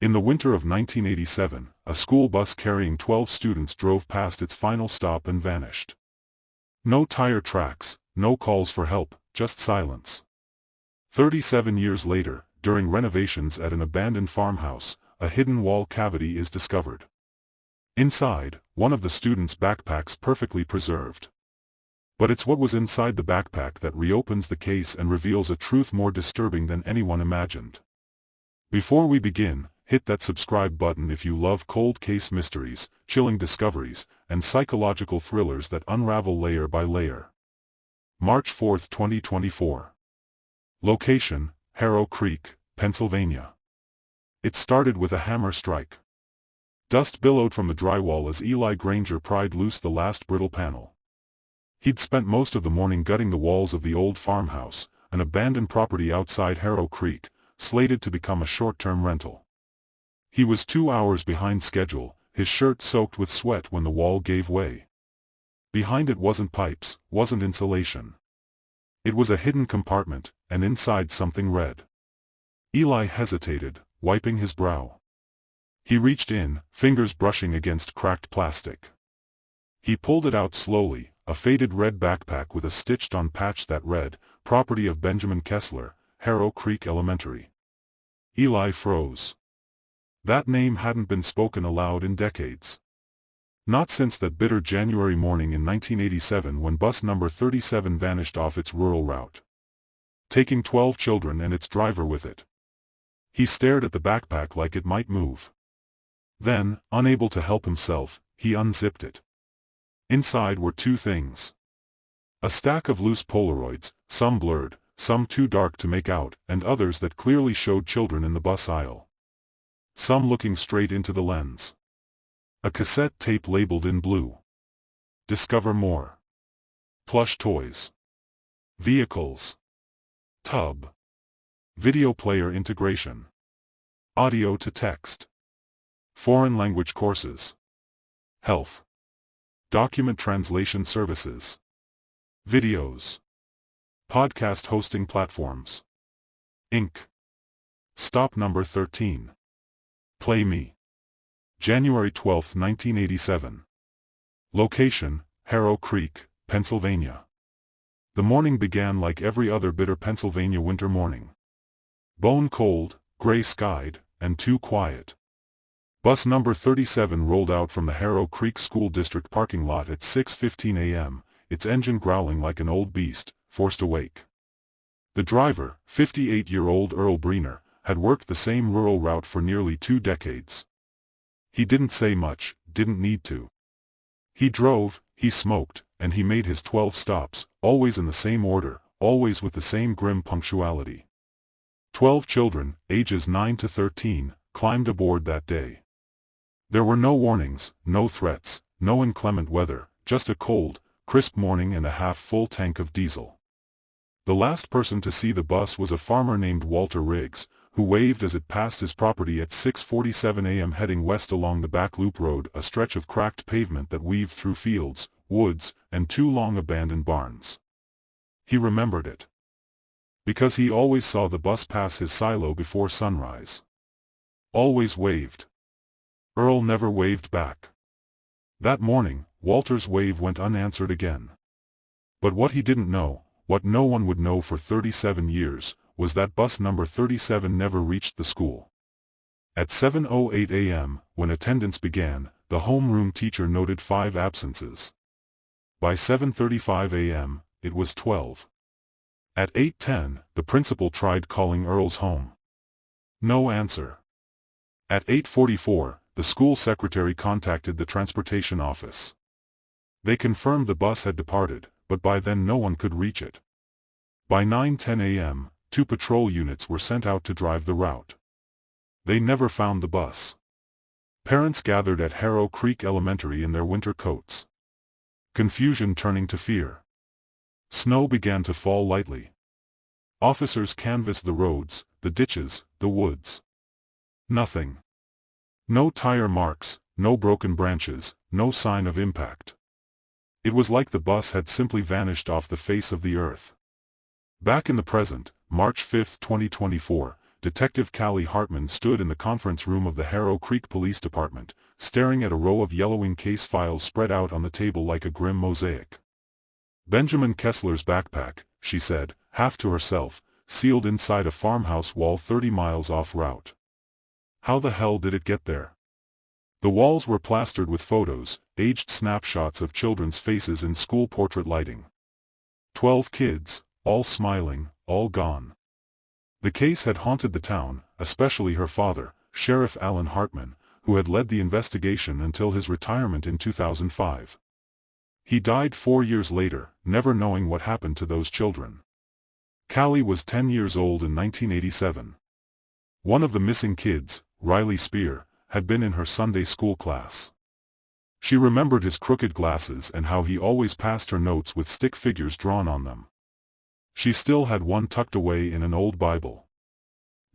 In the winter of 1987, a school bus carrying 12 students drove past its final stop and vanished. No tire tracks, no calls for help, just silence. 37 years later, during renovations at an abandoned farmhouse, a hidden wall cavity is discovered. Inside, one of the students' backpacks perfectly preserved. But it's what was inside the backpack that reopens the case and reveals a truth more disturbing than anyone imagined. Before we begin, hit that subscribe button if you love cold case mysteries, chilling discoveries, and psychological thrillers that unravel layer by layer. March 4, 2024. Location: Harrow Creek, Pennsylvania. It started with a hammer strike. Dust billowed from the drywall as Eli Granger pried loose the last brittle panel. He'd spent most of the morning gutting the walls of the old farmhouse, an abandoned property outside Harrow Creek, slated to become a short-term rental. He was 2 hours behind schedule, his shirt soaked with sweat when the wall gave way. Behind it wasn't pipes, wasn't insulation. It was a hidden compartment, and inside something red. Eli hesitated, wiping his brow. He reached in, fingers brushing against cracked plastic. He pulled it out slowly, a faded red backpack with a stitched-on patch that read, "Property of Benjamin Kessler, Harrow Creek Elementary." Eli froze. That name hadn't been spoken aloud in decades. Not since that bitter January morning in 1987 when bus number 37 vanished off its rural route, taking 12 children and its driver with it. He stared at the backpack like it might move. Then, unable to help himself, he unzipped it. Inside were two things. A stack of loose Polaroids, some blurred, some too dark to make out, and others that clearly showed children in the bus aisle. Some looking straight into the lens. A cassette tape labeled in blue. Discover more. Plush toys. Vehicles. Tub. Video player integration. Audio to text. Foreign language courses. Health. Document translation services. Videos. Podcast hosting platforms. Inc. Stop number 13. Play Me. January 12, 1987. Location: Harrow Creek, Pennsylvania. The morning began like every other bitter Pennsylvania winter morning. Bone cold, gray-skied, and too quiet. Bus number 37 rolled out from the Harrow Creek School District parking lot at 6:15 a.m., its engine growling like an old beast, forced awake. The driver, 58-year-old Earl Breener, had worked the same rural route for nearly 2 decades. He didn't say much, didn't need to. He drove, he smoked, and he made his 12 stops, always in the same order, always with the same grim punctuality. 12 children, ages 9 to 13, climbed aboard that day. There were no warnings, no threats, no inclement weather, just a cold, crisp morning and a half-full tank of diesel. The last person to see the bus was a farmer named Walter Riggs, who waved as it passed his property at 6:47 a.m. heading west along the back loop road, a stretch of cracked pavement that weaved through fields, woods, and 2 long abandoned barns. He remembered it. Because he always saw the bus pass his silo before sunrise. Always waved. Earl never waved back. That morning, Walter's wave went unanswered again. But what he didn't know, what no one would know for 37 years, was that bus number 37 never reached the school. At 7:08 a.m., when attendance began, the homeroom teacher noted 5 absences. By 7:35 a.m., it was 12. At 8:10, the principal tried calling Earl's home. No answer. At 8:44, the school secretary contacted the transportation office. They confirmed the bus had departed, but by then no one could reach it. By 9:10 a.m., 2 patrol units were sent out to drive the route. They never found the bus. Parents gathered at Harrow Creek Elementary in their winter coats. Confusion turning to fear. Snow began to fall lightly. Officers canvassed the roads, the ditches, the woods. Nothing. No tire marks, no broken branches, no sign of impact. It was like the bus had simply vanished off the face of the earth. Back in the present, March 5, 2024, Detective Callie Hartman stood in the conference room of the Harrow Creek Police Department, staring at a row of yellowing case files spread out on the table like a grim mosaic. Benjamin Kessler's backpack, she said, half to herself, sealed inside a farmhouse wall 30 miles off route. How the hell did it get there? The walls were plastered with photos, aged snapshots of children's faces in school portrait lighting. 12 kids, all smiling, all gone. The case had haunted the town, especially her father, Sheriff Alan Hartman, who had led the investigation until his retirement in 2005. He died 4 years later, never knowing what happened to those children. Callie was 10 years old in 1987. One of the missing kids, Riley Spear, had been in her Sunday school class. She remembered his crooked glasses and how he always passed her notes with stick figures drawn on them. She still had one tucked away in an old Bible.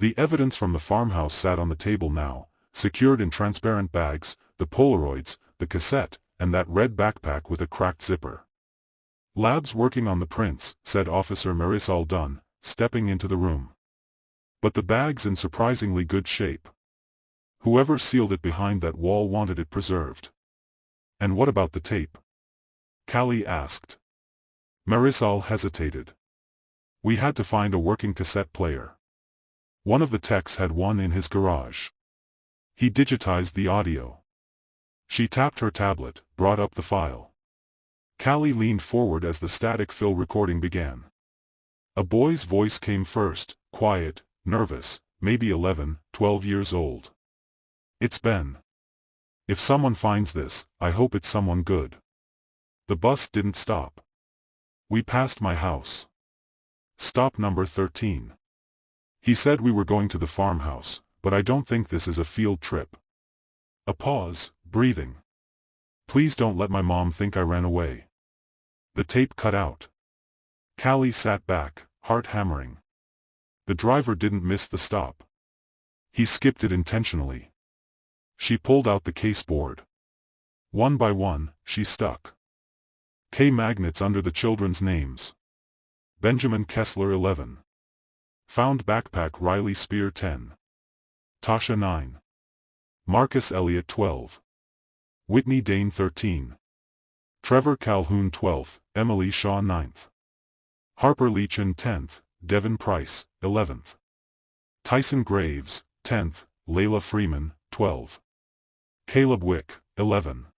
The evidence from the farmhouse sat on the table now, secured in transparent bags, the Polaroids, the cassette, and that red backpack with a cracked zipper. "Lab's working on the prints," said Officer Marisol Dunn, stepping into the room. "But the bag's in surprisingly good shape. Whoever sealed it behind that wall wanted it preserved." "And what about the tape?" Callie asked. Marisol hesitated. "We had to find a working cassette player. One of the techs had one in his garage. He digitized the audio." She tapped her tablet, brought up the file. Callie leaned forward as the static fill recording began. A boy's voice came first, quiet, nervous, maybe 11, 12 years old. "It's Ben. If someone finds this, I hope it's someone good. The bus didn't stop. We passed my house. Stop number 13. He said we were going to the farmhouse, but I don't think this is a field trip." A pause, breathing. "Please don't let my mom think I ran away." The tape cut out. Callie sat back, heart hammering. The driver didn't miss the stop. He skipped it intentionally. She pulled out the caseboard. One by one, she stuck K magnets under the children's names. Benjamin Kessler 11. Found backpack Riley Spear 10. Tasha 9. Marcus Elliott 12. Whitney Dane 13. Trevor Calhoun 12th, Emily Shaw 9th. Harper Leachin 10th, Devin Price 11th. Tyson Graves 10th, Layla Freeman 12. Caleb Wick 11.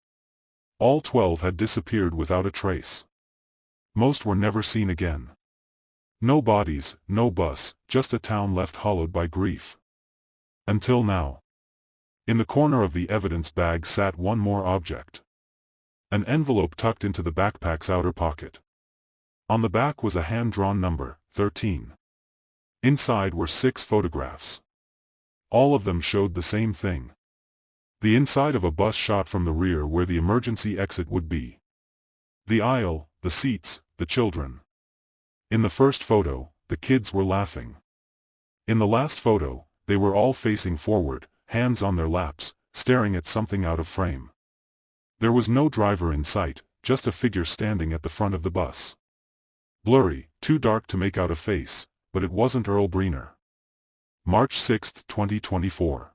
All 12 had disappeared without a trace. Most were never seen again. No bodies, no bus, just a town left hollowed by grief. Until now. In the corner of the evidence bag sat one more object. An envelope tucked into the backpack's outer pocket. On the back was a hand-drawn number, 13. Inside were 6 photographs. All of them showed the same thing. The inside of a bus shot from the rear where the emergency exit would be. The aisle, the seats, the children. In the first photo, the kids were laughing. In the last photo, they were all facing forward, hands on their laps, staring at something out of frame. There was no driver in sight, just a figure standing at the front of the bus. Blurry, too dark to make out a face, but it wasn't Earl Breener. March 6, 2024.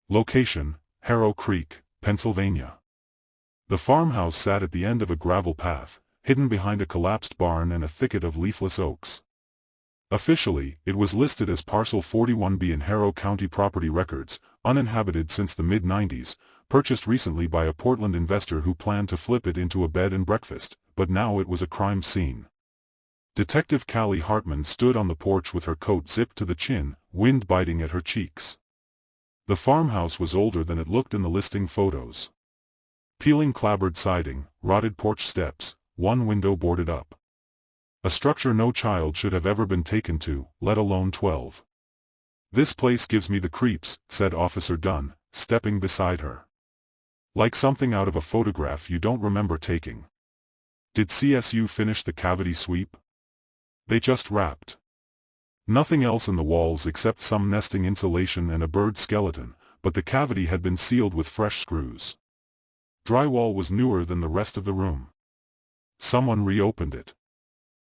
Location, Harrow Creek, Pennsylvania. The farmhouse sat at the end of a gravel path, hidden behind a collapsed barn and a thicket of leafless oaks. Officially, it was listed as Parcel 41B in Harrow County Property Records, uninhabited since the mid-90s, purchased recently by a Portland investor who planned to flip it into a bed and breakfast, but now it was a crime scene. Detective Callie Hartman stood on the porch with her coat zipped to the chin, wind biting at her cheeks. The farmhouse was older than it looked in the listing photos. Peeling clapboard siding, rotted porch steps, one window boarded up. A structure no child should have ever been taken to, let alone 12. "This place gives me the creeps," said Officer Dunn, stepping beside her. "Like something out of a photograph you don't remember taking." "Did CSU finish the cavity sweep?" "They just wrapped. Nothing else in the walls except some nesting insulation and a bird skeleton, but the cavity had been sealed with fresh screws. Drywall was newer than the rest of the room." "Someone reopened it."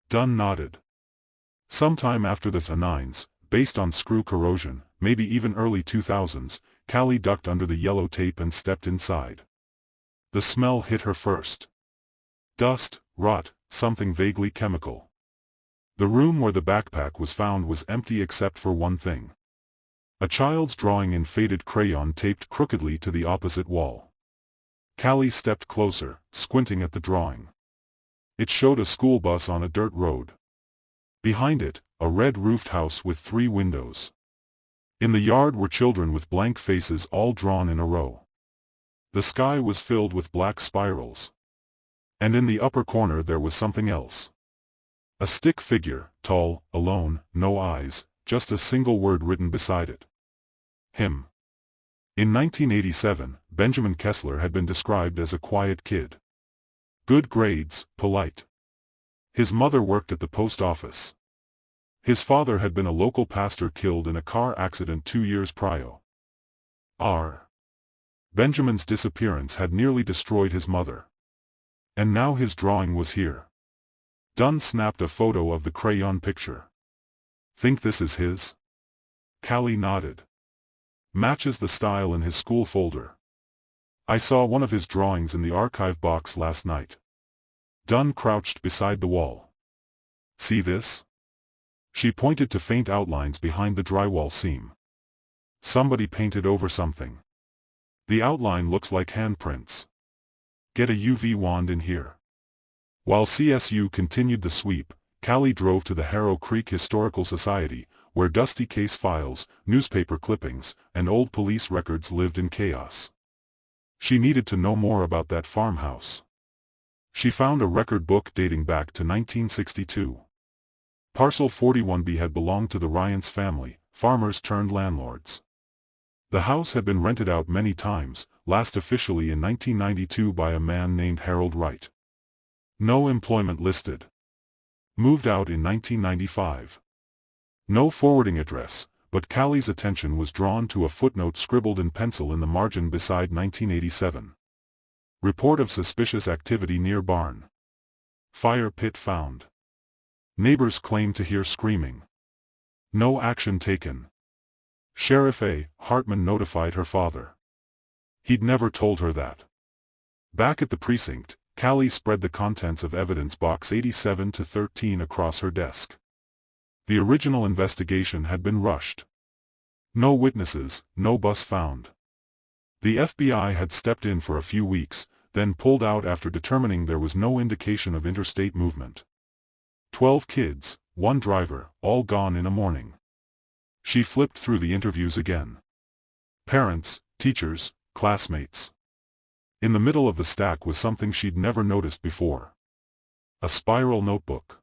Dunn nodded. "Sometime after the 9s, based on screw corrosion, maybe even early 2000s, Callie ducked under the yellow tape and stepped inside. The smell hit her first. Dust, rot, something vaguely chemical. The room where the backpack was found was empty except for one thing. A child's drawing in faded crayon taped crookedly to the opposite wall. Callie stepped closer, squinting at the drawing. It showed a school bus on a dirt road. Behind it, a red-roofed house with 3 windows. In the yard were children with blank faces all drawn in a row. The sky was filled with black spirals. And in the upper corner there was something else. A stick figure, tall, alone, no eyes, just a single word written beside it. Him. In 1987, Benjamin Kessler had been described as a quiet kid. Good grades, polite. His mother worked at the post office. His father had been a local pastor killed in a car accident 2 years prior. Benjamin's disappearance had nearly destroyed his mother. And now his drawing was here. Dunn snapped a photo of the crayon picture. Think this is his? Callie nodded. Matches the style in his school folder. I saw one of his drawings in the archive box last night. Dunn crouched beside the wall. See this? She pointed to faint outlines behind the drywall seam. Somebody painted over something. The outline looks like handprints. Get a UV wand in here. While CSU continued the sweep, Callie drove to the Harrow Creek Historical Society, where dusty case files, newspaper clippings, and old police records lived in chaos. She needed to know more about that farmhouse. She found a record book dating back to 1962. Parcel 41B had belonged to the Ryans family, farmers turned landlords. The house had been rented out many times, last officially in 1992 by a man named Harold Wright. No employment listed. Moved out in 1995. No forwarding address, but Callie's attention was drawn to a footnote scribbled in pencil in the margin beside 1987. Report of suspicious activity near barn. Fire pit found. Neighbors claimed to hear screaming. No action taken. Sheriff A. Hartman notified her father. He'd never told her that. Back at the precinct, Callie spread the contents of evidence box 87 to 13 across her desk. The original investigation had been rushed. No witnesses, no bus found. The FBI had stepped in for a few weeks, then pulled out after determining there was no indication of interstate movement. 12 kids, 1 driver, all gone in a morning. She flipped through the interviews again. Parents, teachers, classmates. In the middle of the stack was something she'd never noticed before. A spiral notebook.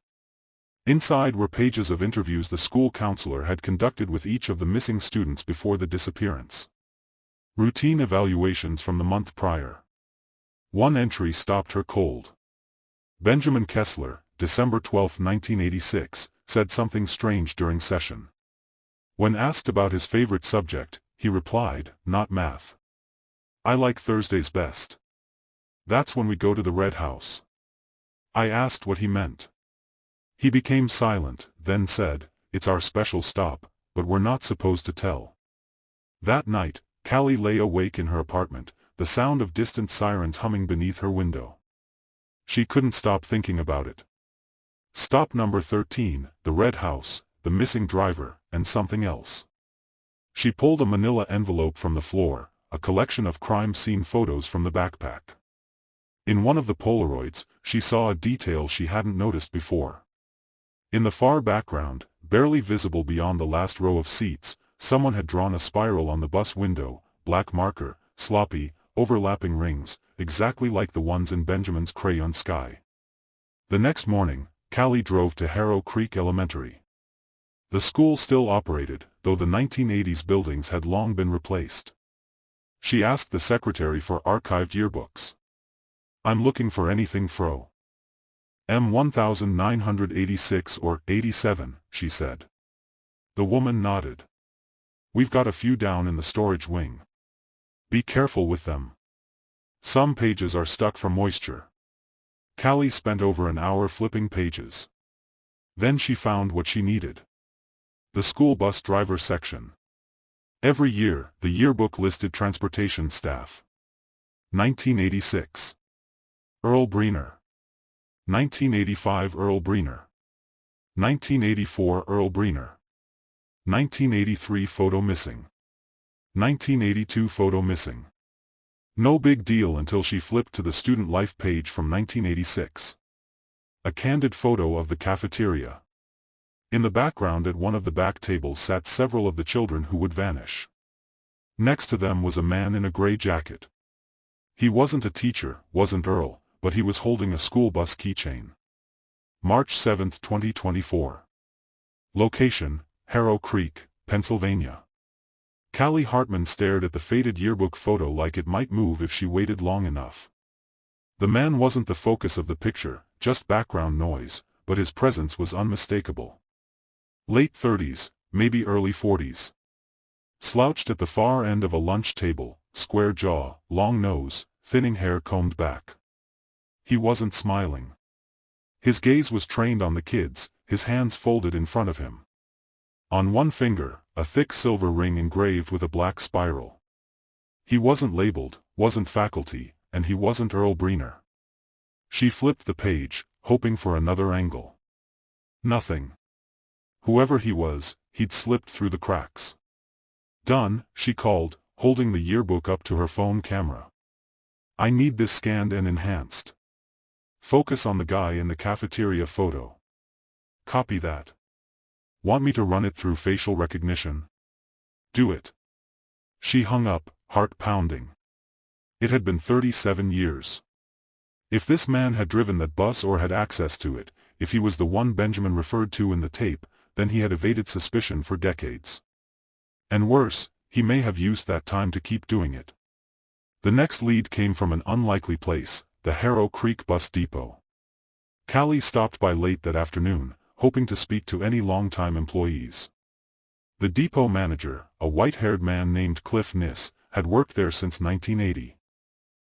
Inside were pages of interviews the school counselor had conducted with each of the missing students before the disappearance. Routine evaluations from the month prior. One entry stopped her cold. Benjamin Kessler, December 12, 1986, said something strange during session. When asked about his favorite subject, he replied, "Not math. I like Thursdays best. That's when we go to the Red House." I asked what he meant. He became silent, then said, "It's our special stop, but we're not supposed to tell." That night, Callie lay awake in her apartment, the sound of distant sirens humming beneath her window. She couldn't stop thinking about it. Stop number 13, the Red House, the missing driver, and something else. She pulled a manila envelope from the floor, a collection of crime scene photos from the backpack. In one of the Polaroids, she saw a detail she hadn't noticed before. In the far background, barely visible beyond the last row of seats, someone had drawn a spiral on the bus window, black marker, sloppy, overlapping rings, exactly like the ones in Benjamin's crayon sky. The next morning, Callie drove to Harrow Creek Elementary. The school still operated, though the 1980s buildings had long been replaced. She asked the secretary for archived yearbooks. "I'm looking for anything Fro. M 1986 or 87, she said. The woman nodded. "We've got a few down in the storage wing. Be careful with them. Some pages are stuck from moisture." Callie spent over an hour flipping pages. Then she found what she needed. The school bus driver section. Every year, the yearbook listed transportation staff. 1986. Earl Breener. 1985 Earl Breener. 1984 Earl Breener. 1983 photo missing. 1982 photo missing. No big deal until she flipped to the student life page from 1986. A candid photo of the cafeteria. In the background at one of the back tables sat several of the children who would vanish. Next to them was a man in a gray jacket. He wasn't a teacher, wasn't Earl, but he was holding a school bus keychain. March 7, 2024. Location, Harrow Creek, Pennsylvania. Callie Hartman stared at the faded yearbook photo like it might move if she waited long enough. The man wasn't the focus of the picture, just background noise, but his presence was unmistakable. Late 30s, maybe early 40s. Slouched at the far end of a lunch table, square jaw, long nose, thinning hair combed back. He wasn't smiling. His gaze was trained on the kids, his hands folded in front of him. On one finger, a thick silver ring engraved with a black spiral. He wasn't labeled, wasn't faculty, and he wasn't Earl Breener. She flipped the page, hoping for another angle. Nothing. Whoever he was, he'd slipped through the cracks. Done, she called, holding the yearbook up to her phone camera. I need this scanned and enhanced. Focus on the guy in the cafeteria photo. Copy that. Want me to run it through facial recognition? Do it. She hung up, heart pounding. It had been 37 years. If this man had driven that bus or had access to it, if he was the one Benjamin referred to in the tape, then he had evaded suspicion for decades. And worse, he may have used that time to keep doing it. The next lead came from an unlikely place, the Harrow Creek Bus Depot. Callie stopped by late that afternoon, hoping to speak to any longtime employees. The depot manager, a white-haired man named Cliff Niss, had worked there since 1980.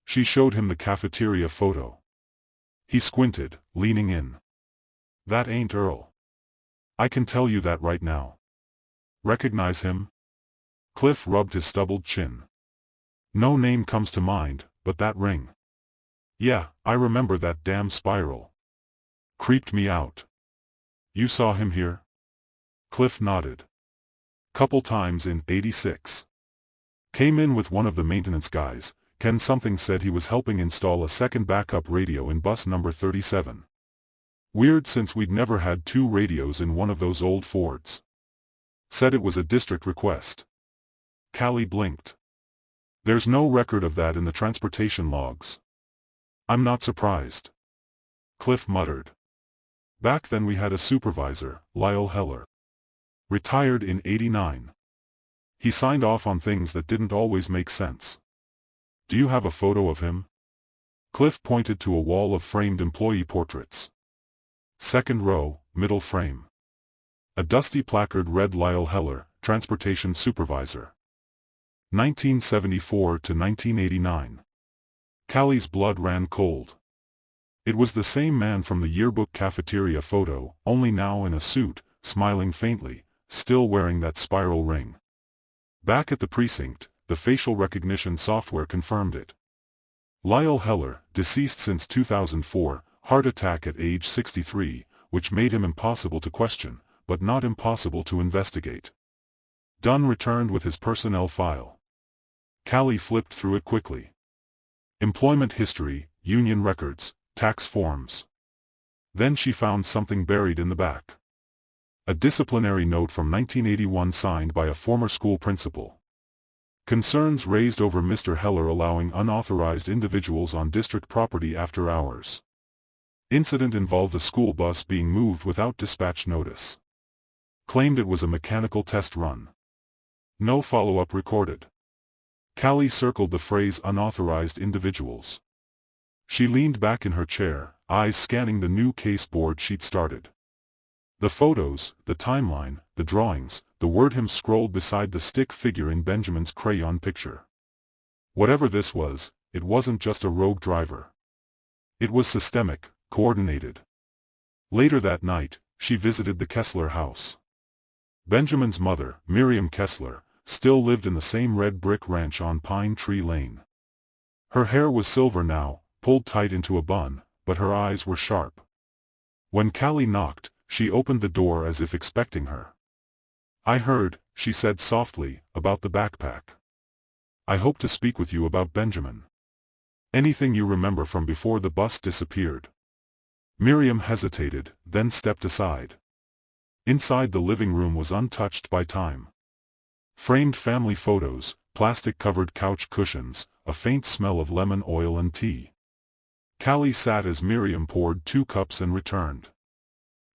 She showed him the cafeteria photo. He squinted, leaning in. That ain't Earl. I can tell you that right now. Recognize him? Cliff rubbed his stubbled chin. No name comes to mind, but that ring. Yeah, I remember that damn spiral. Creeped me out. You saw him here? Cliff nodded. Couple times in '86. Came in with one of the maintenance guys. Ken something said he was helping install a second backup radio in bus number 37. Weird since we'd never had two radios in one of those old Fords. Said it was a district request. Callie blinked. There's no record of that in the transportation logs. I'm not surprised. Cliff muttered. Back then we had a supervisor, Lyle Heller. Retired in '89. He signed off on things that didn't always make sense. Do you have a photo of him? Cliff pointed to a wall of framed employee portraits. Second row, middle frame. A dusty placard read Lyle Heller, Transportation Supervisor. 1974 to 1989. Callie's blood ran cold. It was the same man from the yearbook cafeteria photo, only now in a suit, smiling faintly, still wearing that spiral ring. Back at the precinct, the facial recognition software confirmed it. Lyle Heller, deceased since 2004, heart attack at age 63, which made him impossible to question, but not impossible to investigate. Dunn returned with his personnel file. Callie flipped through it quickly. Employment history, union records, tax forms. Then she found something buried in the back. A disciplinary note from 1981 signed by a former school principal. Concerns raised over Mr. Heller allowing unauthorized individuals on district property after hours. Incident involved a school bus being moved without dispatch notice. Claimed it was a mechanical test run. No follow-up recorded. Callie circled the phrase unauthorized individuals. She leaned back in her chair, eyes scanning the new case board she'd started. The photos, the timeline, the drawings, the word him scrolled beside the stick figure in Benjamin's crayon picture. Whatever this was, it wasn't just a rogue driver. It was systemic, coordinated. Later that night, she visited the Kessler house. Benjamin's mother, Miriam Kessler, still lived in the same red brick ranch on Pine Tree Lane. Her hair was silver now, pulled tight into a bun, but her eyes were sharp. When Callie knocked, she opened the door as if expecting her. "I heard," she said softly, "about the backpack. I hope to speak with you about Benjamin. Anything you remember from before the bus disappeared." Miriam hesitated, then stepped aside. Inside the living room was untouched by time. Framed family photos, plastic-covered couch cushions, a faint smell of lemon oil and tea. Callie sat as Miriam poured 2 cups and returned.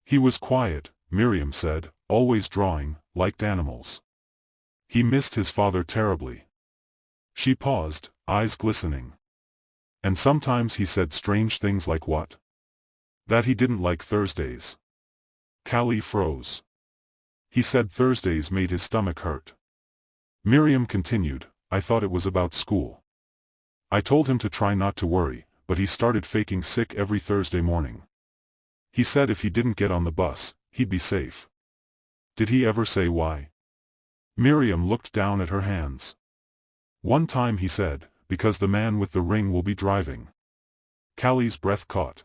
"He was quiet," Miriam said, "always drawing, liked animals. He missed his father terribly." She paused, eyes glistening. "And sometimes he said strange things like what? That he didn't like Thursdays." Callie froze. "He said Thursdays made his stomach hurt." Miriam continued, "I thought it was about school. I told him to try not to worry, but he started faking sick every Thursday morning. He said if he didn't get on the bus, he'd be safe." "Did he ever say why?" Miriam looked down at her hands. "One time he said, because the man with the ring will be driving." Callie's breath caught.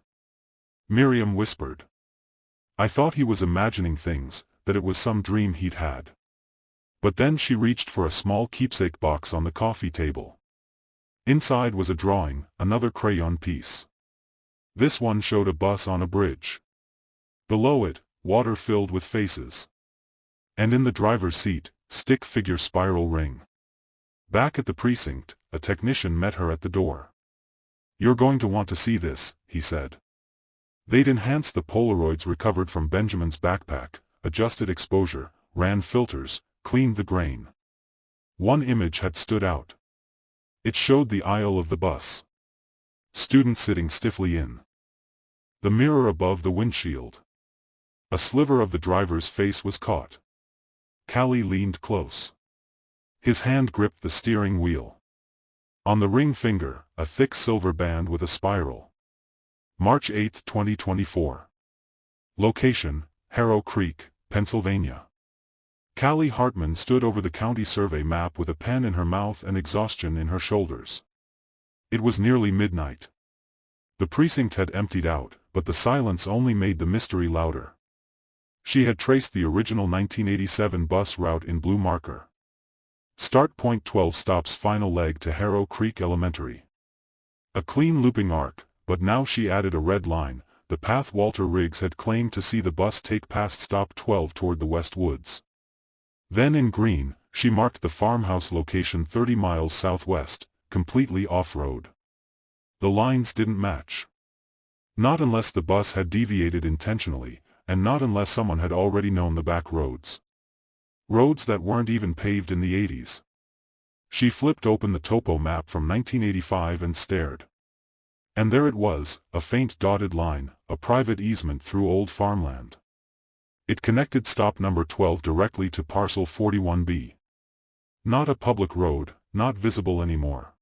Miriam whispered, "I thought he was imagining things, that it was some dream he'd had." But then she reached for a small keepsake box on the coffee table. Inside was a drawing, another crayon piece. This one showed a bus on a bridge. Below it, water filled with faces. And in the driver's seat, stick figure spiral ring. Back at the precinct, a technician met her at the door. "You're going to want to see this," he said. They'd enhanced the Polaroids recovered from Benjamin's backpack, adjusted exposure, ran filters, cleaned the grain. One image had stood out. It showed the aisle of the bus. Students sitting stiffly in. The mirror above the windshield. A sliver of the driver's face was caught. Callie leaned close. His hand gripped the steering wheel. On the ring finger, a thick silver band with a spiral. March 8, 2024. Location, Harrow Creek, Pennsylvania. Callie Hartman stood over the county survey map with a pen in her mouth and exhaustion in her shoulders. It was nearly midnight. The precinct had emptied out, but the silence only made the mystery louder. She had traced the original 1987 bus route in blue marker. Start point 12 stops final leg to Harrow Creek Elementary. A clean looping arc, but now she added a red line, the path Walter Riggs had claimed to see the bus take past stop 12 toward the West Woods. Then in green, she marked the farmhouse location 30 miles southwest, completely off-road. The lines didn't match. Not unless the bus had deviated intentionally, and not unless someone had already known the back roads. Roads that weren't even paved in the 80s. She flipped open the topo map from 1985 and stared. And there it was, a faint dotted line, a private easement through old farmland. It connected stop number 12 directly to parcel 41B. Not a public road, not visible anymore.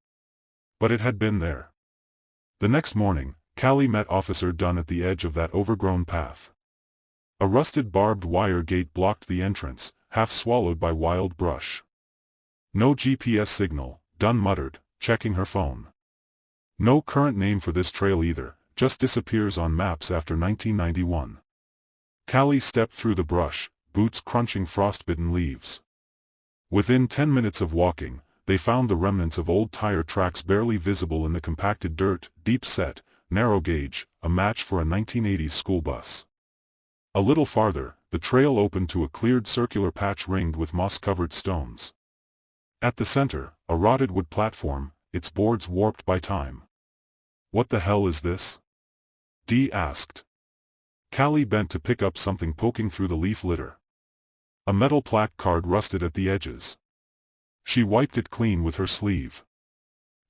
But it had been there. The next morning, Callie met Officer Dunn at the edge of that overgrown path. A rusted barbed wire gate blocked the entrance, half swallowed by wild brush. "No GPS signal," Dunn muttered, checking her phone. "No current name for this trail either, just disappears on maps after 1991. Callie stepped through the brush, boots crunching frostbitten leaves. Within 10 minutes of walking, they found the remnants of old tire tracks barely visible in the compacted dirt, deep set, narrow gauge, a match for a 1980s school bus. A little farther, the trail opened to a cleared circular patch ringed with moss-covered stones. At the center, a rotted wood platform, its boards warped by time. "What the hell is this?" Dee asked. Callie bent to pick up something poking through the leaf litter. A metal plaque card rusted at the edges. She wiped it clean with her sleeve.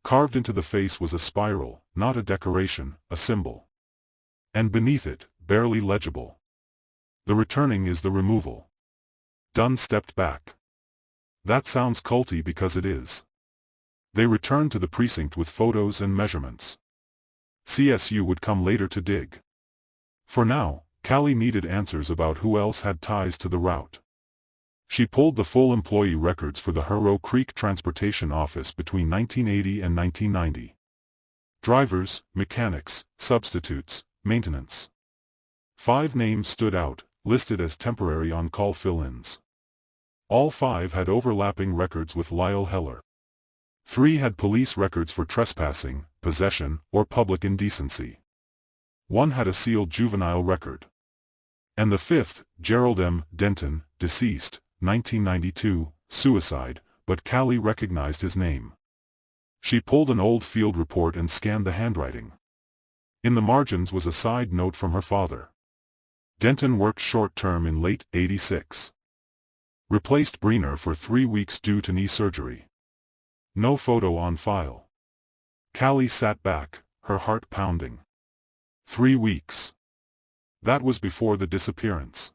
Carved into the face was a spiral, not a decoration, a symbol. And beneath it, barely legible. "The returning is the removal." Dunn stepped back. "That sounds culty because it is." They returned to the precinct with photos and measurements. CSU would come later to dig. For now, Callie needed answers about who else had ties to the route. She pulled the full employee records for the Harrow Creek Transportation Office between 1980 and 1990. Drivers, mechanics, substitutes, maintenance. 5 names stood out, listed as temporary on-call fill-ins. All 5 had overlapping records with Lyle Heller. 3 had police records for trespassing, possession, or public indecency. 1 had a sealed juvenile record. And the 5th, Gerald M. Denton, deceased, 1992, suicide, but Callie recognized his name. She pulled an old field report and scanned the handwriting. In the margins was a side note from her father. Denton worked short-term in late '86. Replaced Breener for 3 weeks due to knee surgery. No photo on file. Callie sat back, her heart pounding. 3 weeks. That was before the disappearance.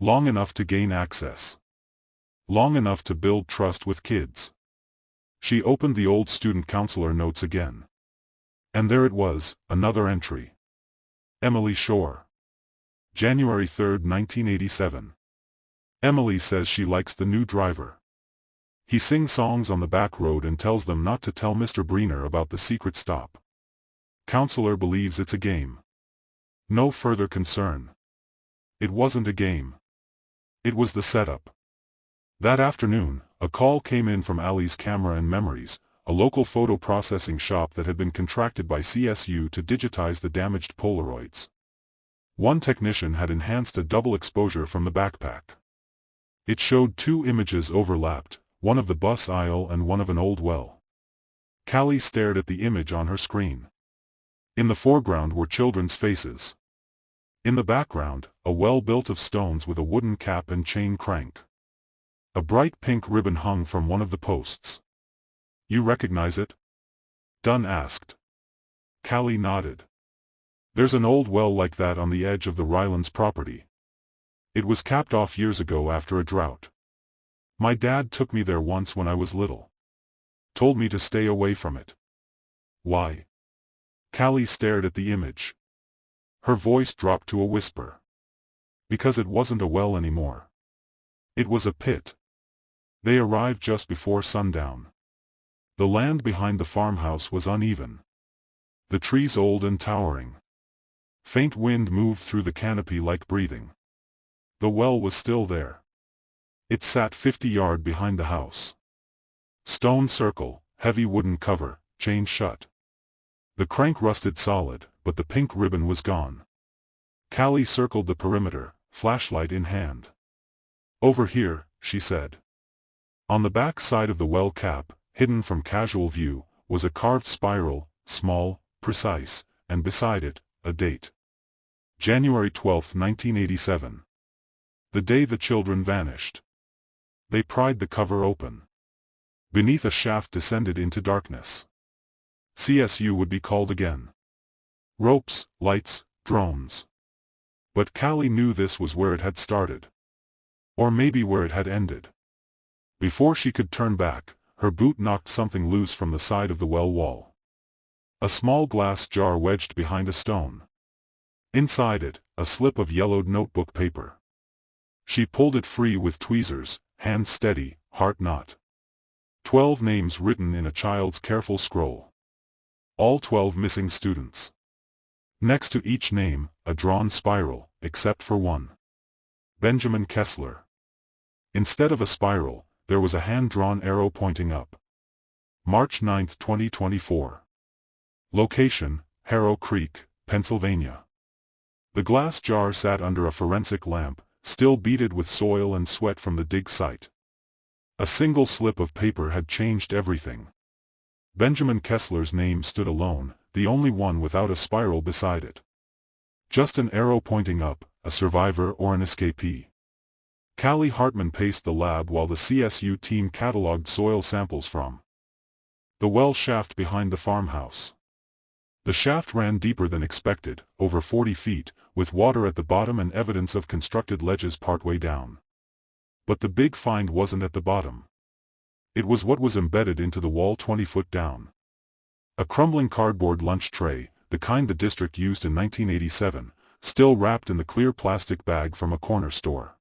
Long enough to gain access. Long enough to build trust with kids. She opened the old student counselor notes again. And there it was, another entry. Emily Shore. January 3, 1987. Emily says she likes the new driver. He sings songs on the back road and tells them not to tell Mr. Breener about the secret stop. Counselor believes it's a game. No further concern. It wasn't a game. It was the setup. That afternoon, a call came in from Allie's Camera and Memories, a local photo processing shop that had been contracted by CSU to digitize the damaged Polaroids. One technician had enhanced a double exposure from the backpack. It showed 2 images overlapped, one of the bus aisle and one of an old well. Callie stared at the image on her screen. In the foreground were children's faces. In the background, a well built of stones with a wooden cap and chain crank. A bright pink ribbon hung from one of the posts. "You recognize it?" Dunn asked. Callie nodded. "There's an old well like that on the edge of the Rylands property. It was capped off years ago after a drought. My dad took me there once when I was little. Told me to stay away from it." "Why?" Callie stared at the image. Her voice dropped to a whisper. "Because it wasn't a well anymore. It was a pit." They arrived just before sundown. The land behind the farmhouse was uneven. The trees old and towering. Faint wind moved through the canopy like breathing. The well was still there. It sat 50 yards behind the house. Stone circle, heavy wooden cover, chained shut. The crank rusted solid, but the pink ribbon was gone. Callie circled the perimeter, flashlight in hand. "Over here," she said. On the back side of the well cap, hidden from casual view, was a carved spiral, small, precise, and beside it, a date. January 12, 1987. The day the children vanished. They pried the cover open. Beneath a shaft descended into darkness. CSU would be called again. Ropes, lights, drones. But Callie knew this was where it had started. Or maybe where it had ended. Before she could turn back, her boot knocked something loose from the side of the well wall. A small glass jar wedged behind a stone. Inside it, a slip of yellowed notebook paper. She pulled it free with tweezers, hand steady, heart not. 12 names written in a child's careful scroll. All 12 missing students. Next to each name, a drawn spiral, except for one. Benjamin Kessler. Instead of a spiral, there was a hand-drawn arrow pointing up. March 9, 2024. Location, Harrow Creek, Pennsylvania. The glass jar sat under a forensic lamp, still beaded with soil and sweat from the dig site. A single slip of paper had changed everything. Benjamin Kessler's name stood alone, the only one without a spiral beside it. Just an arrow pointing up, a survivor or an escapee. Callie Hartman paced the lab while the CSU team catalogued soil samples from the well shaft behind the farmhouse. The shaft ran deeper than expected, over 40 feet, with water at the bottom and evidence of constructed ledges partway down. But the big find wasn't at the bottom. It was what was embedded into the wall 20 foot down. A crumbling cardboard lunch tray, the kind the district used in 1987, still wrapped in the clear plastic bag from a corner store.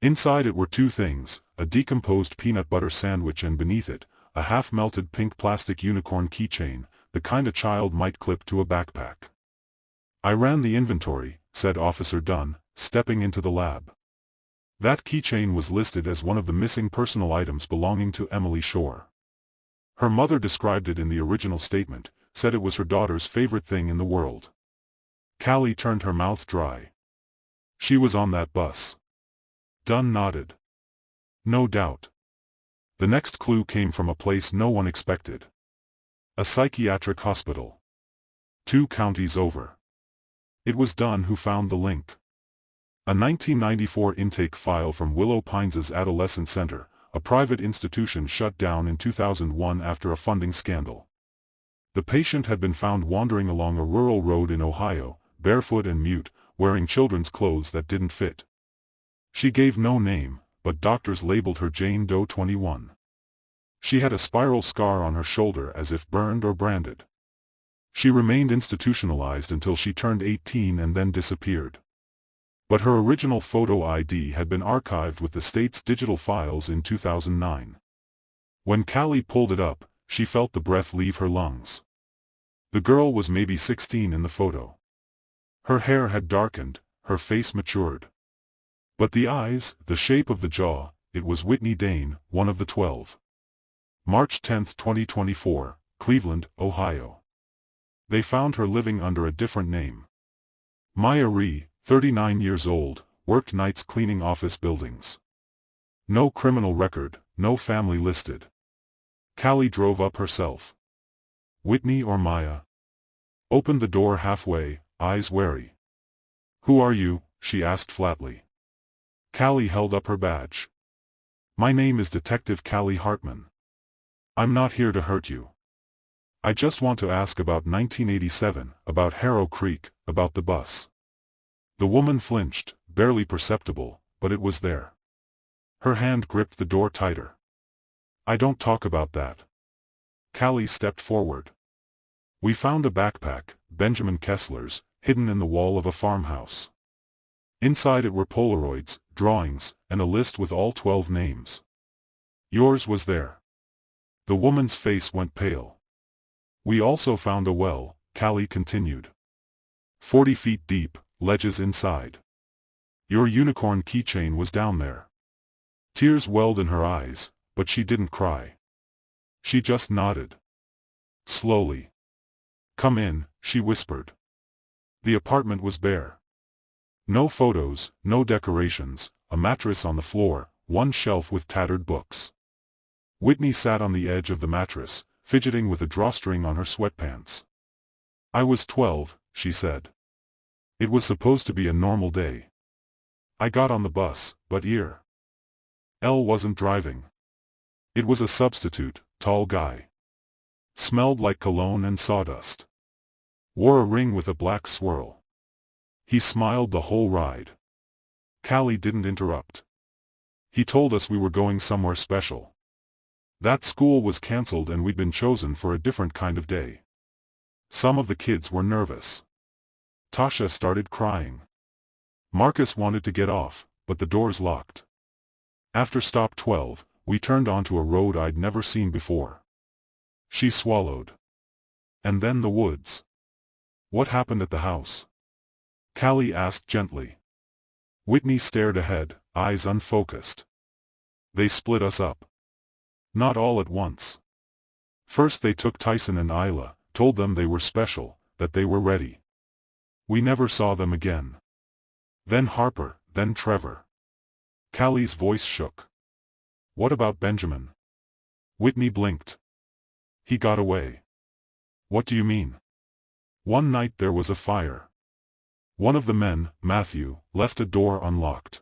Inside it were two things, a decomposed peanut butter sandwich and beneath it, a half-melted pink plastic unicorn keychain, the kind a child might clip to a backpack. I ran the inventory, said Officer Dunn, stepping into the lab. That keychain was listed as one of the missing personal items belonging to Emily Shore. Her mother described it in the original statement, said it was her daughter's favorite thing in the world. Callie turned her mouth dry. She was on that bus. Dunn nodded. No doubt. The next clue came from a place no one expected. A psychiatric hospital. 2 counties over. It was Dunn who found the link. A 1994 intake file from Willow Pines' Adolescent Center, a private institution shut down in 2001 after a funding scandal. The patient had been found wandering along a rural road in Ohio, barefoot and mute, wearing children's clothes that didn't fit. She gave no name, but doctors labeled her Jane Doe 21. She had a spiral scar on her shoulder as if burned or branded. She remained institutionalized until she turned 18 and then disappeared. But her original photo ID had been archived with the state's digital files in 2009. When Callie pulled it up, she felt the breath leave her lungs. The girl was maybe 16 in the photo. Her hair had darkened, her face matured. But the eyes, the shape of the jaw, it was Whitney Dane, one of the 12. March 10, 2024, Cleveland, Ohio. They found her living under a different name. Maya Rhee, 39 years old, worked nights cleaning office buildings. No criminal record, no family listed. Callie drove up herself. Whitney or Maya? Opened the door halfway, eyes wary. Who are you? She asked flatly. Callie held up her badge. My name is Detective Callie Hartman. I'm not here to hurt you. I just want to ask about 1987, about Harrow Creek, about the bus. The woman flinched, barely perceptible, but it was there. Her hand gripped the door tighter. I don't talk about that. Callie stepped forward. We found a backpack, Benjamin Kessler's, hidden in the wall of a farmhouse. Inside it were Polaroids, drawings, and a list with all 12 names. Yours was there. The woman's face went pale. We also found a well, Callie continued. 40 feet deep, ledges inside. Your unicorn keychain was down there. Tears welled in her eyes, but she didn't cry. She just nodded. Slowly. Come in, she whispered. The apartment was bare. No photos, no decorations, a mattress on the floor, one shelf with tattered books. Whitney sat on the edge of the mattress, fidgeting with a drawstring on her sweatpants. I was 12, she said. It was supposed to be a normal day. I got on the bus, but Elle wasn't driving. It was a substitute, tall guy. Smelled like cologne and sawdust. Wore a ring with a black swirl. He smiled the whole ride. Callie didn't interrupt. He told us we were going somewhere special. That school was cancelled and we'd been chosen for a different kind of day. Some of the kids were nervous. Tasha started crying. Marcus wanted to get off, but the doors locked. After stop 12, we turned onto a road I'd never seen before. She swallowed. And then the woods. What happened at the house? Callie asked gently. Whitney stared ahead, eyes unfocused. They split us up. Not all at once. First they took Tyson and Isla, told them they were special, that they were ready. We never saw them again. Then Harper, then Trevor. Callie's voice shook. What about Benjamin? Whitney blinked. He got away. What do you mean? One night there was a fire. One of the men, Matthew, left a door unlocked.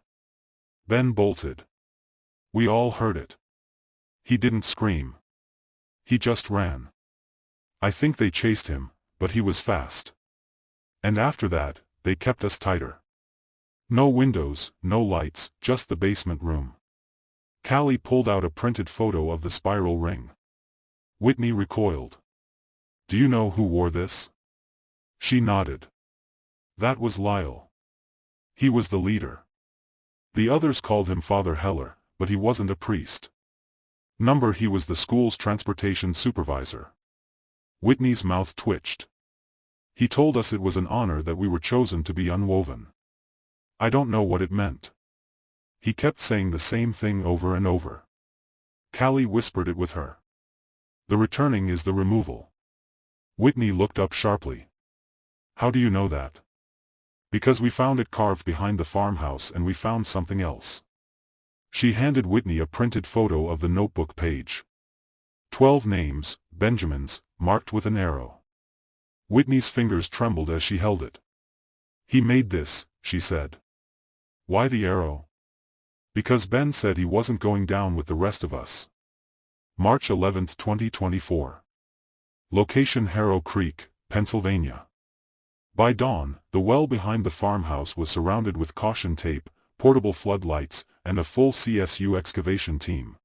Then bolted. We all heard it. He didn't scream. He just ran. I think they chased him, but he was fast. And after that, they kept us tighter. No windows, no lights, just the basement room. Callie pulled out a printed photo of the spiral ring. Whitney recoiled. Do you know who wore this? She nodded. That was Lyle. He was the leader. The others called him Father Heller, but he wasn't a priest. He was the school's transportation supervisor. Whitney's mouth twitched. He told us it was an honor that we were chosen to be unwoven. I don't know what it meant. He kept saying the same thing over and over. Callie whispered it with her. The returning is the removal. Whitney looked up sharply. How do you know that? Because we found it carved behind the farmhouse and we found something else. She handed Whitney a printed photo of the notebook page. 12 names, Benjamins, marked with an arrow. Whitney's fingers trembled as she held it. He made this, she said. Why the arrow? Because Ben said he wasn't going down with the rest of us. March 11, 2024. Location Harrow Creek, Pennsylvania. By dawn, the well behind the farmhouse was surrounded with caution tape, portable floodlights, and a full CSU excavation team.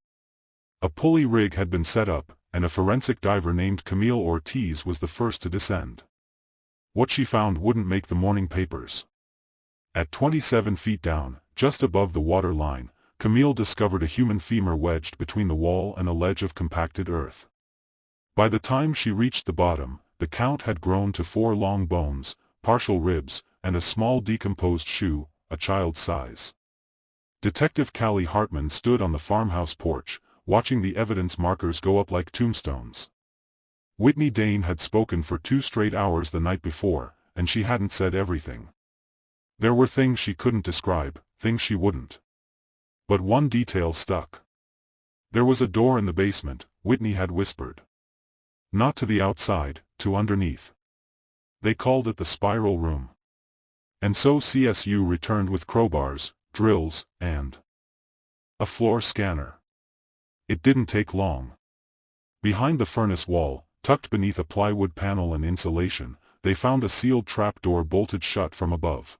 A pulley rig had been set up, and a forensic diver named Camille Ortiz was the first to descend. What she found wouldn't make the morning papers. At 27 feet down, just above the water line, Camille discovered a human femur wedged between the wall and a ledge of compacted earth. By the time she reached the bottom, the count had grown to 4 long bones, partial ribs, and a small decomposed shoe, a child's size. Detective Callie Hartman stood on the farmhouse porch, watching the evidence markers go up like tombstones. Whitney Dane had spoken for 2 straight hours the night before, and she hadn't said everything. There were things she couldn't describe, things she wouldn't. But one detail stuck. There was a door in the basement, Whitney had whispered. Not to the outside, to underneath. They called it the spiral room. And so CSU returned with crowbars, drills, and a floor scanner. It didn't take long. Behind the furnace wall, tucked beneath a plywood panel and insulation, they found a sealed trapdoor bolted shut from above.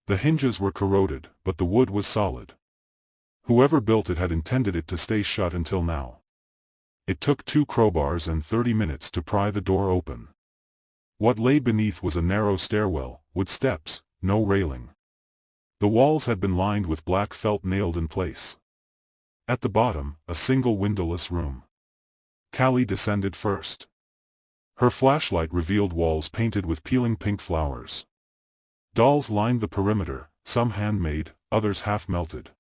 The hinges were corroded, but the wood was solid. Whoever built it had intended it to stay shut until now. It took 2 crowbars and 30 minutes to pry the door open. What lay beneath was a narrow stairwell, with steps, no railing. The walls had been lined with black felt nailed in place. At the bottom, a single windowless room. Callie descended first. Her flashlight revealed walls painted with peeling pink flowers. Dolls lined the perimeter, some handmade, others half-melted.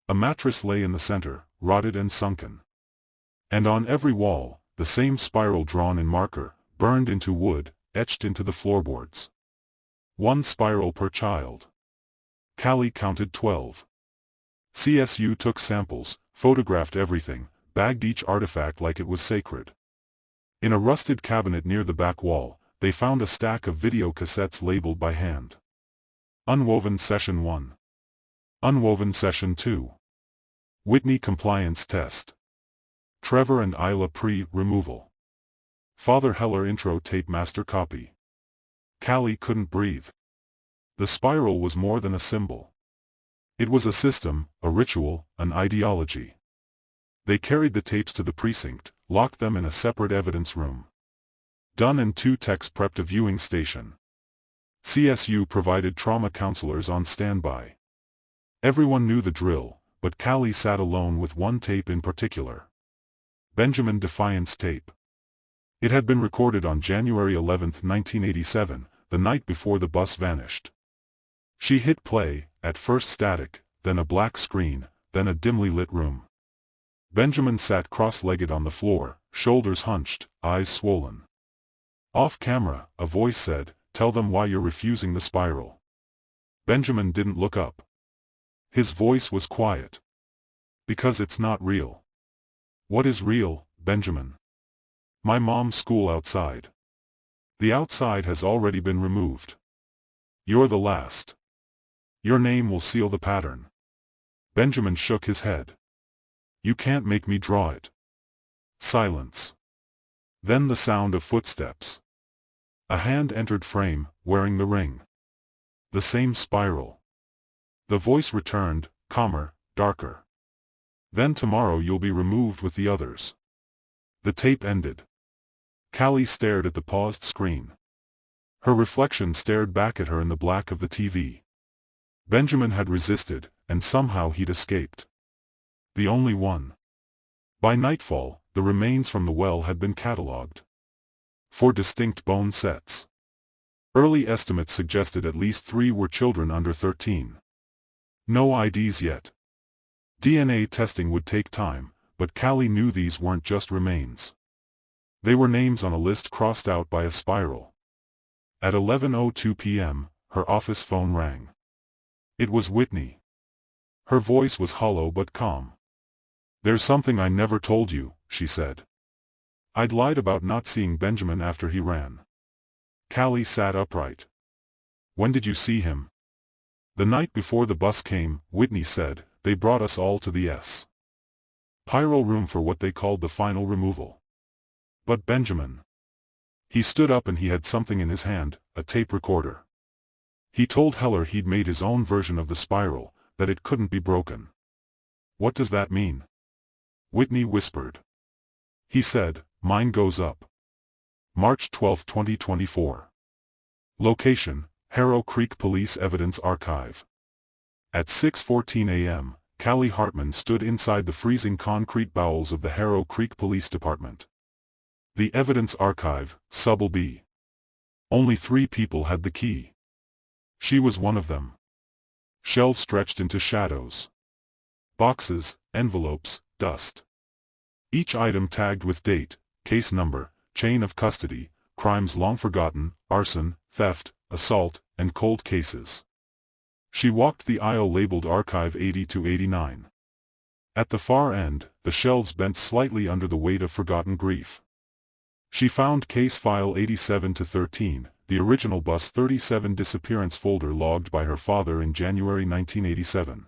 A mattress lay in the center, rotted and sunken. And on every wall, the same spiral drawn in marker, burned into wood, etched into the floorboards. 1 spiral per child. Callie counted 12. CSU took samples, photographed everything, bagged each artifact like it was sacred. In a rusted cabinet near the back wall, they found a stack of video cassettes labeled by hand. Unwoven Session 1. Unwoven Session 2. Whitney Compliance Test. Trevor and Isla Pre-Removal. Father Heller Intro Tape Master Copy. Callie couldn't breathe. The spiral was more than a symbol. It was a system, a ritual, an ideology. They carried the tapes to the precinct, locked them in a separate evidence room. Dunn and 2 techs prepped a viewing station. CSU provided trauma counselors on standby. Everyone knew the drill, but Callie sat alone with one tape in particular. Benjamin Defiance tape. It had been recorded on January 11, 1987, the night before the bus vanished. She hit play, at first static, then a black screen, then a dimly lit room. Benjamin sat cross-legged on the floor, shoulders hunched, eyes swollen. Off camera, a voice said, "Tell them why you're refusing the spiral." Benjamin didn't look up. His voice was quiet. "Because it's not real." "What is real, Benjamin?" "My mom's school outside. The outside has already been removed. You're the last. Your name will seal the pattern." Benjamin shook his head. "You can't make me draw it." Silence. Then the sound of footsteps. A hand entered frame, wearing the ring. The same spiral. The voice returned, calmer, darker. "Then tomorrow you'll be removed with the others." The tape ended. Callie stared at the paused screen. Her reflection stared back at her in the black of the TV. Benjamin had resisted, and somehow he'd escaped. The only one. By nightfall, the remains from the well had been catalogued. 4 distinct bone sets. Early estimates suggested at least 3 were children under 13. No IDs yet. DNA testing would take time, but Callie knew these weren't just remains. They were names on a list crossed out by a spiral. At 11:02 p.m., her office phone rang. It was Whitney. Her voice was hollow but calm. "There's something I never told you," she said. "I'd lied about not seeing Benjamin after he ran." Callie sat upright. "When did you see him?" "The night before the bus came," Whitney said. "They brought us all to the S. Pyro room for what they called the final removal." "But Benjamin." He stood up and he had something in his hand, a tape recorder. He told Heller he'd made his own version of the spiral, that it couldn't be broken. "What does that mean?" Whitney whispered. He said, "Mine goes up." March 12, 2024. Location, Harrow Creek Police Evidence Archive. At 6:14 a.m., Callie Hartman stood inside the freezing concrete bowels of the Harrow Creek Police Department. The Evidence Archive, Sub B. Only 3 people had the key. She was one of them. Shelves stretched into shadows. Boxes, envelopes, dust. Each item tagged with date, case number, chain of custody, crimes long forgotten, arson, theft, assault, and cold cases. She walked the aisle labeled Archive 80 to 89. At the far end, the shelves bent slightly under the weight of forgotten grief. She found case file 87 to 13, the original bus 37 disappearance folder logged by her father in January 1987.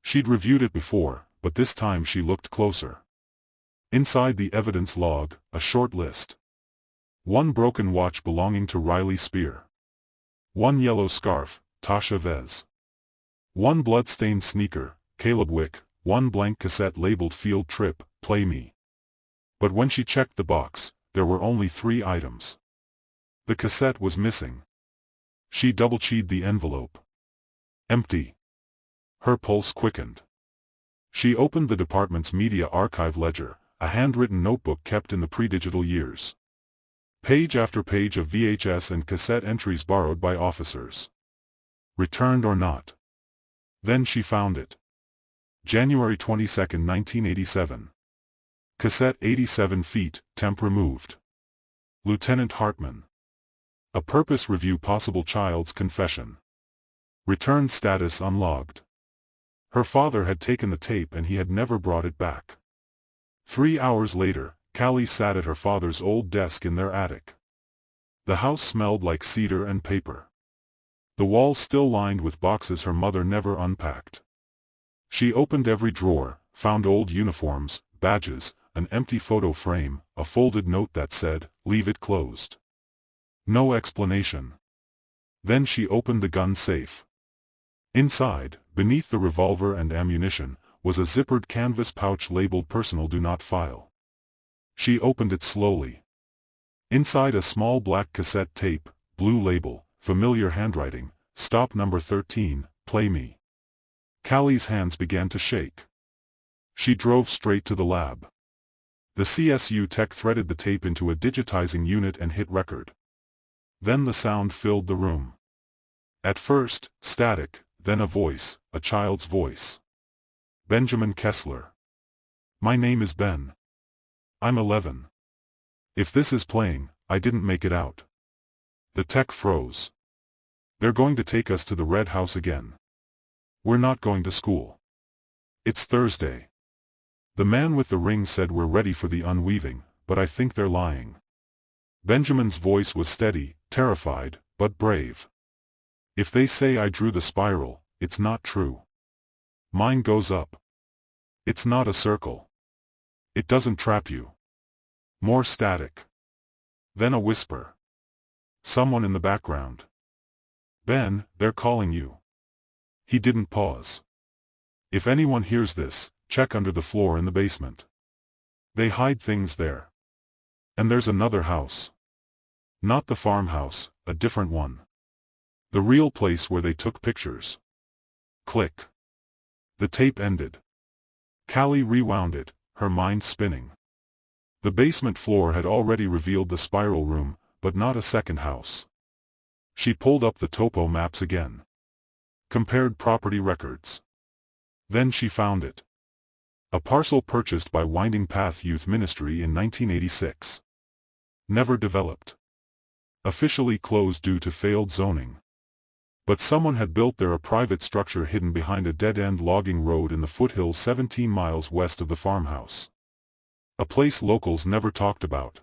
She'd reviewed it before, but this time she looked closer. Inside the evidence log, a short list. 1 broken watch belonging to Riley Spear. 1 yellow scarf, Tasha Vez. 1 blood-stained sneaker, Caleb Wick. 1 blank cassette labeled Field Trip, Play Me. But when she checked the box, there were only 3 items. The cassette was missing. She double-checked the envelope. Empty. Her pulse quickened. She opened the department's media archive ledger, a handwritten notebook kept in the pre-digital years. Page after page of VHS and cassette entries borrowed by officers. Returned or not. Then she found it. January 22, 1987. Cassette 87 feet, temp removed. Lieutenant Hartman. A purpose review possible child's confession. Returned status unlogged. Her father had taken the tape and he had never brought it back. 3 hours later, Callie sat at her father's old desk in their attic. The house smelled like cedar and paper. The walls still lined with boxes her mother never unpacked. She opened every drawer, found old uniforms, badges, an empty photo frame, a folded note that said, "Leave it closed." No explanation. Then she opened the gun safe. Inside, beneath the revolver and ammunition, was a zippered canvas pouch labeled Personal Do Not File. She opened it slowly. Inside a small black cassette tape, blue label, familiar handwriting, Stop number 13, Play Me. Callie's hands began to shake. She drove straight to the lab. The CSU tech threaded the tape into a digitizing unit and hit record. Then the sound filled the room. At first, static, then a voice, a child's voice. Benjamin Kessler. "My name is Ben. I'm 11. If this is playing, I didn't make it out." The tech froze. "They're going to take us to the Red House again. We're not going to school. It's Thursday. The man with the ring said we're ready for the unweaving, but I think they're lying." Benjamin's voice was steady, terrified, but brave. "If they say I drew the spiral, it's not true. Mine goes up. It's not a circle. It doesn't trap you." More static. Then a whisper. Someone in the background. "Ben, they're calling you." He didn't pause. "If anyone hears this, check under the floor in the basement. They hide things there. And there's another house. Not the farmhouse, a different one. The real place where they took pictures." Click. The tape ended. Callie rewound it, her mind spinning. The basement floor had already revealed the spiral room, but not a second house. She pulled up the topo maps again. Compared property records. Then she found it. A parcel purchased by Winding Path Youth Ministry in 1986. Never developed. Officially closed due to failed zoning. But someone had built there a private structure hidden behind a dead-end logging road in the foothills 17 miles west of the farmhouse. A place locals never talked about.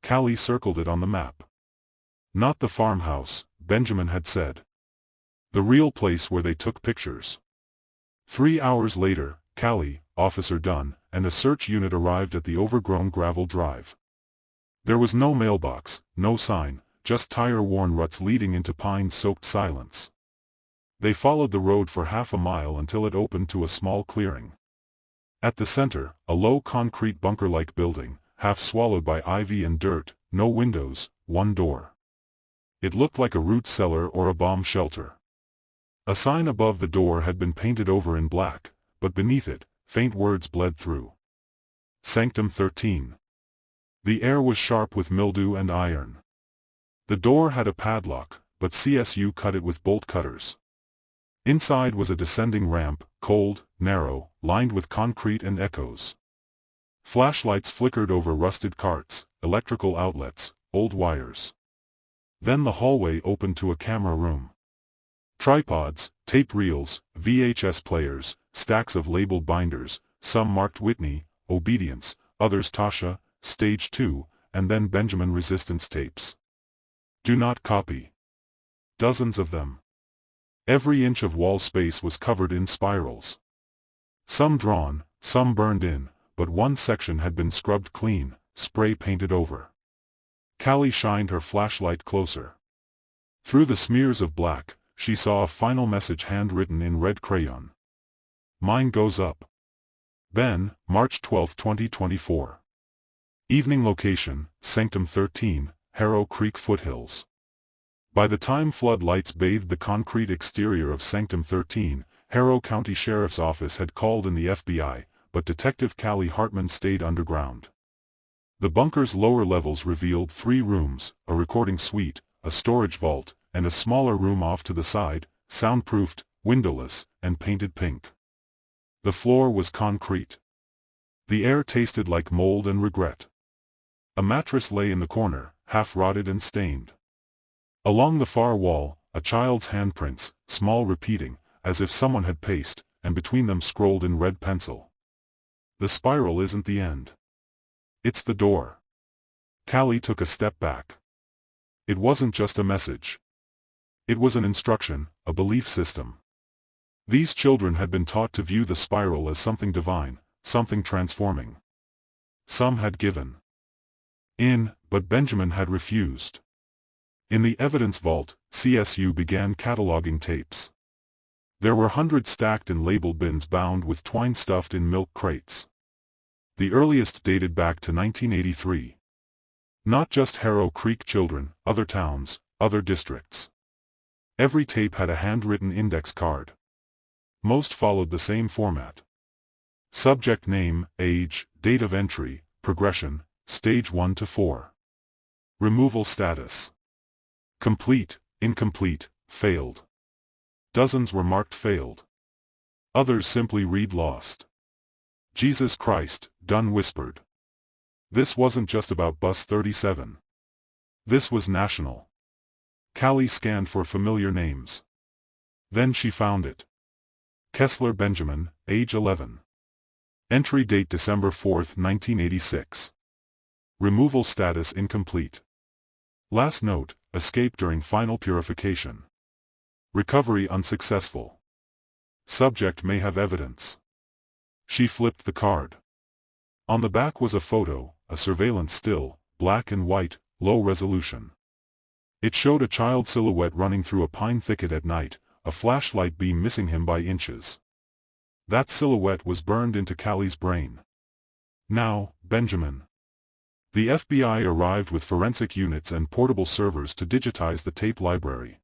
Callie circled it on the map. Not the farmhouse, Benjamin had said. The real place where they took pictures. 3 hours later, Callie, Officer Dunn, and a search unit arrived at the overgrown gravel drive. There was no mailbox, no sign, just tire-worn ruts leading into pine-soaked silence. They followed the road for half a mile until it opened to a small clearing. At the center, a low concrete bunker-like building, half swallowed by ivy and dirt, no windows, one door. It looked like a root cellar or a bomb shelter. A sign above the door had been painted over in black, but beneath it, faint words bled through. Sanctum 13. The air was sharp with mildew and iron. The door had a padlock, but CSU cut it with bolt cutters. Inside was a descending ramp, cold, narrow, lined with concrete and echoes. Flashlights flickered over rusted carts, electrical outlets, old wires. Then the hallway opened to a camera room. Tripods, tape reels, VHS players, stacks of labeled binders, some marked Whitney, Obedience, others Tasha, Stage 2, and then Benjamin Resistance tapes. Do not copy. Dozens of them. Every inch of wall space was covered in spirals. Some drawn, some burned in, but one section had been scrubbed clean, spray painted over. Callie shined her flashlight closer. Through the smears of black, she saw a final message handwritten in red crayon. Mine goes up. Ben, March 12, 2024. Evening location, Sanctum 13, Harrow Creek Foothills. By the time floodlights bathed the concrete exterior of Sanctum 13, Harrow County Sheriff's Office had called in the FBI, but Detective Callie Hartman stayed underground. The bunker's lower levels revealed 3 rooms, a recording suite, a storage vault, and a smaller room off to the side, soundproofed, windowless, and painted pink. The floor was concrete. The air tasted like mold and regret. A mattress lay in the corner, half rotted and stained. Along the far wall, a child's handprints, small repeating, as if someone had paced, and between them scrolled in red pencil. The spiral isn't the end. It's the door. Callie took a step back. It wasn't just a message. It was an instruction, a belief system. These children had been taught to view the spiral as something divine, something transforming. Some had given in, but Benjamin had refused. In the evidence vault, CSU began cataloging tapes. There were hundreds stacked in labeled bins bound with twine stuffed in milk crates. The earliest dated back to 1983. Not just Harrow Creek children, other towns, other districts. Every tape had a handwritten index card. Most followed the same format. Subject name, age, date of entry, progression, stage 1 to 4. Removal status. Complete, incomplete, failed. Dozens were marked failed. Others simply read lost. Jesus Christ, Dunn whispered. This wasn't just about Bus 37. This was national. Callie scanned for familiar names. Then she found it. Kessler Benjamin, age 11. Entry date December 4, 1986. Removal status incomplete. Last note, escape during final purification. Recovery unsuccessful. Subject may have evidence. She flipped the card. On the back was a photo, a surveillance still, black and white, low resolution. It showed a child's silhouette running through a pine thicket at night, a flashlight beam missing him by inches. That silhouette was burned into Callie's brain. Now, Benjamin. The FBI arrived with forensic units and portable servers to digitize the tape library.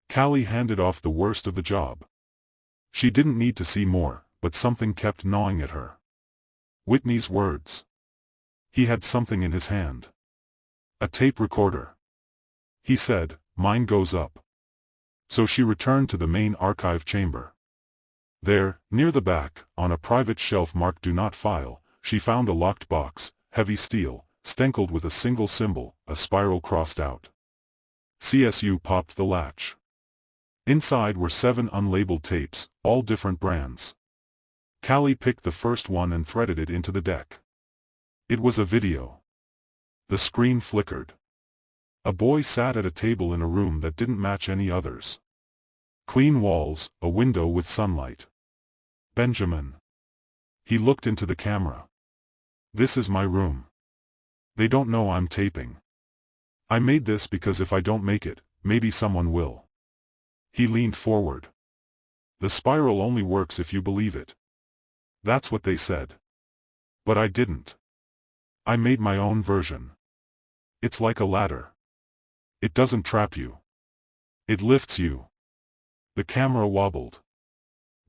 Callie handed off the worst of the job. She didn't need to see more, but something kept gnawing at her. Whitney's words. He had something in his hand. A tape recorder. He said, "Mine goes up." So she returned to the main archive chamber. There, near the back, on a private shelf marked "Do Not File," she found a locked box, heavy steel, stenciled with a single symbol, a spiral crossed out. CSU popped the latch. Inside were 7 unlabeled tapes, all different brands. Callie picked the first one and threaded it into the deck. It was a video. The screen flickered. A boy sat at a table in a room that didn't match any others. Clean walls, a window with sunlight. Benjamin. He looked into the camera. "This is my room. They don't know I'm taping. I made this because if I don't make it, maybe someone will." He leaned forward. "The spiral only works if you believe it. That's what they said. But I didn't. I made my own version. It's like a ladder. It doesn't trap you. It lifts you." The camera wobbled.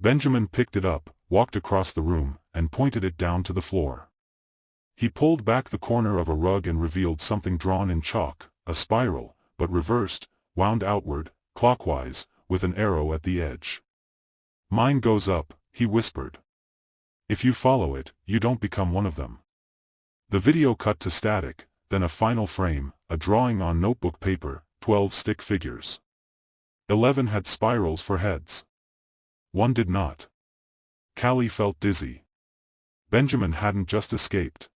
Benjamin picked it up, walked across the room, and pointed it down to the floor. He pulled back the corner of a rug and revealed something drawn in chalk, a spiral, but reversed, wound outward, clockwise, with an arrow at the edge. "Mine goes up," he whispered. "If you follow it, you don't become one of them." The video cut to static, then a final frame, a drawing on notebook paper, 12 stick figures. 11 had spirals for heads. 1 did not. Callie felt dizzy. Benjamin hadn't just escaped.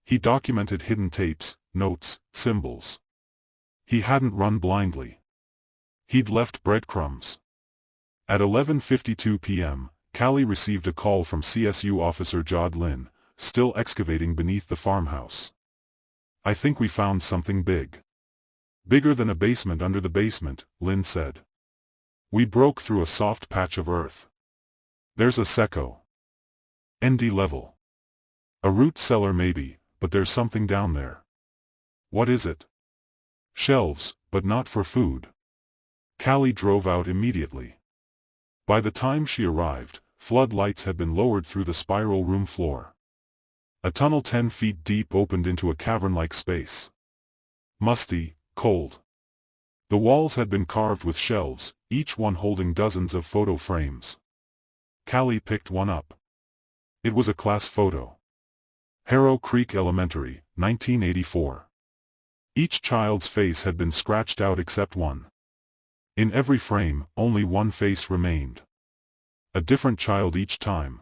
He documented hidden tapes, notes, symbols. He hadn't run blindly. He'd left breadcrumbs. At 11:52 p.m., Callie received a call from CSU officer Jod Lynn, still excavating beneath the farmhouse. "I think we found something big. Bigger than a basement under the basement," Lynn said. "We broke through a soft patch of earth. There's a secco. ND level. A root cellar maybe, but there's something down there." "What is it?" "Shelves, but not for food." Callie drove out immediately. By the time she arrived, floodlights had been lowered through the spiral room floor. A tunnel 10 feet deep opened into a cavern-like space. Musty, cold. The walls had been carved with shelves, each one holding dozens of photo frames. Callie picked one up. It was a class photo. Harrow Creek Elementary, 1984. Each child's face had been scratched out except one. In every frame, only one face remained. A different child each time.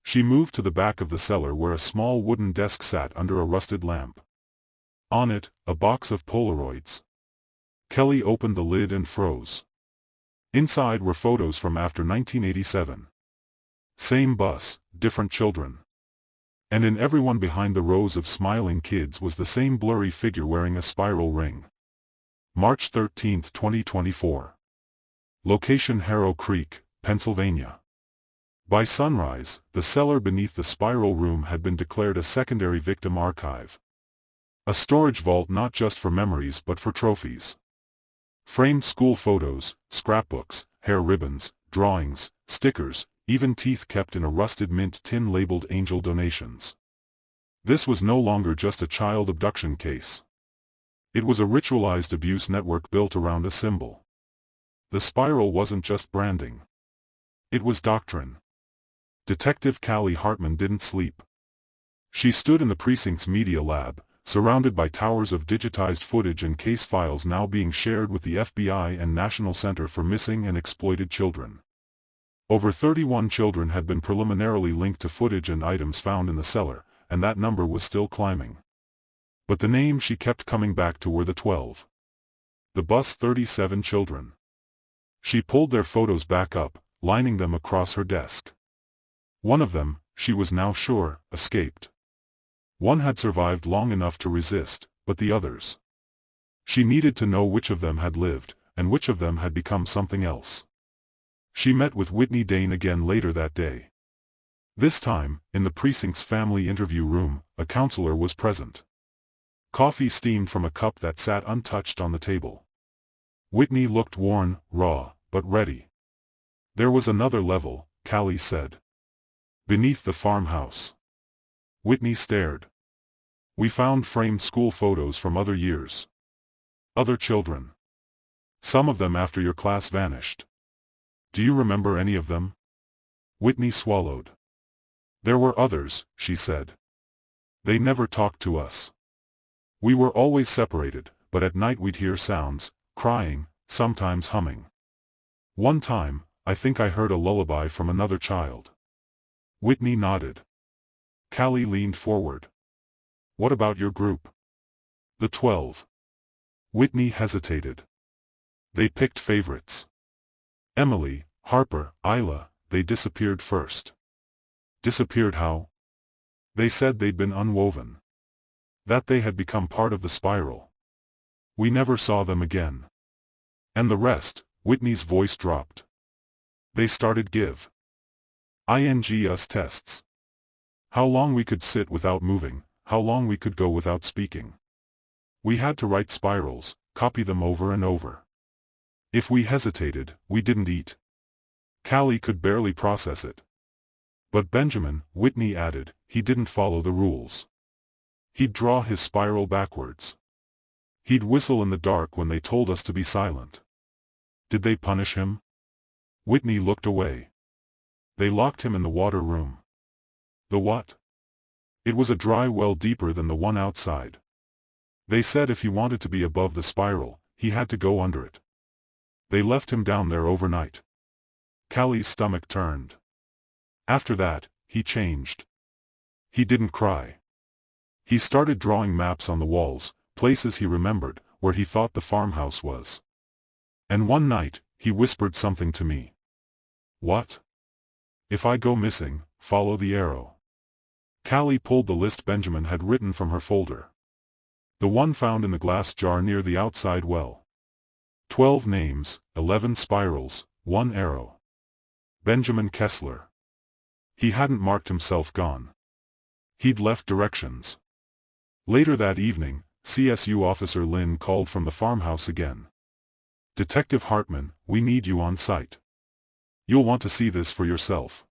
She moved to the back of the cellar where a small wooden desk sat under a rusted lamp. On it, a box of Polaroids. Kelly opened the lid and froze. Inside were photos from after 1987. Same bus, different children. And in everyone behind the rows of smiling kids was the same blurry figure wearing a spiral ring. March 13, 2024. Location: Harrow Creek, Pennsylvania. By sunrise, the cellar beneath the spiral room had been declared a secondary victim archive. A storage vault not just for memories but for trophies. Framed school photos, scrapbooks, hair ribbons, drawings, stickers, even teeth kept in a rusted mint tin labeled Angel Donations. This was no longer just a child abduction case. It was a ritualized abuse network built around a symbol. The spiral wasn't just branding. It was doctrine. Detective Callie Hartman didn't sleep. She stood in the precinct's media lab, surrounded by towers of digitized footage and case files now being shared with the FBI and National Center for Missing and Exploited Children. Over 31 children had been preliminarily linked to footage and items found in the cellar, and that number was still climbing. But the names she kept coming back to were the 12. The bus 37 children. She pulled their photos back up, lining them across her desk. One of them, she was now sure, escaped. One had survived long enough to resist, but the others. She needed to know which of them had lived, and which of them had become something else. She met with Whitney Dane again later that day. This time, in the precinct's family interview room, a counselor was present. Coffee steamed from a cup that sat untouched on the table. Whitney looked worn, raw, but ready. There was another level, Callie said. Beneath the farmhouse. Whitney stared. We found framed school photos from other years. Other children. Some of them after your class vanished. Do you remember any of them? Whitney swallowed. There were others, she said. They never talked to us. We were always separated, but at night we'd hear sounds, crying, sometimes humming. One time, I think I heard a lullaby from another child. Whitney nodded. Callie leaned forward. What about your group? The 12. Whitney hesitated. They picked favorites. Emily, Harper, Isla, they disappeared first. Disappeared how? They said they'd been unwoven. That they had become part of the spiral. We never saw them again. And the rest, Whitney's voice dropped. They started give us tests. How long we could sit without moving, how long we could go without speaking. We had to write spirals, copy them over and over. If we hesitated, we didn't eat. Callie could barely process it. But Benjamin, Whitney added, he didn't follow the rules. He'd draw his spiral backwards. He'd whistle in the dark when they told us to be silent. Did they punish him? Whitney looked away. They locked him in the water room. The what? It was a dry well deeper than the one outside. They said if he wanted to be above the spiral, he had to go under it. They left him down there overnight. Callie's stomach turned. After that, he changed. He didn't cry. He started drawing maps on the walls, places he remembered, where he thought the farmhouse was. And one night, he whispered something to me. What? If I go missing, follow the arrow. Callie pulled the list Benjamin had written from her folder. The one found in the glass jar near the outside well. 12 names, 11 spirals, 1 arrow. Benjamin Kessler. He hadn't marked himself gone. He'd left directions. Later that evening, CSU Officer Lynn called from the farmhouse again. Detective Hartman, we need you on site. You'll want to see this for yourself.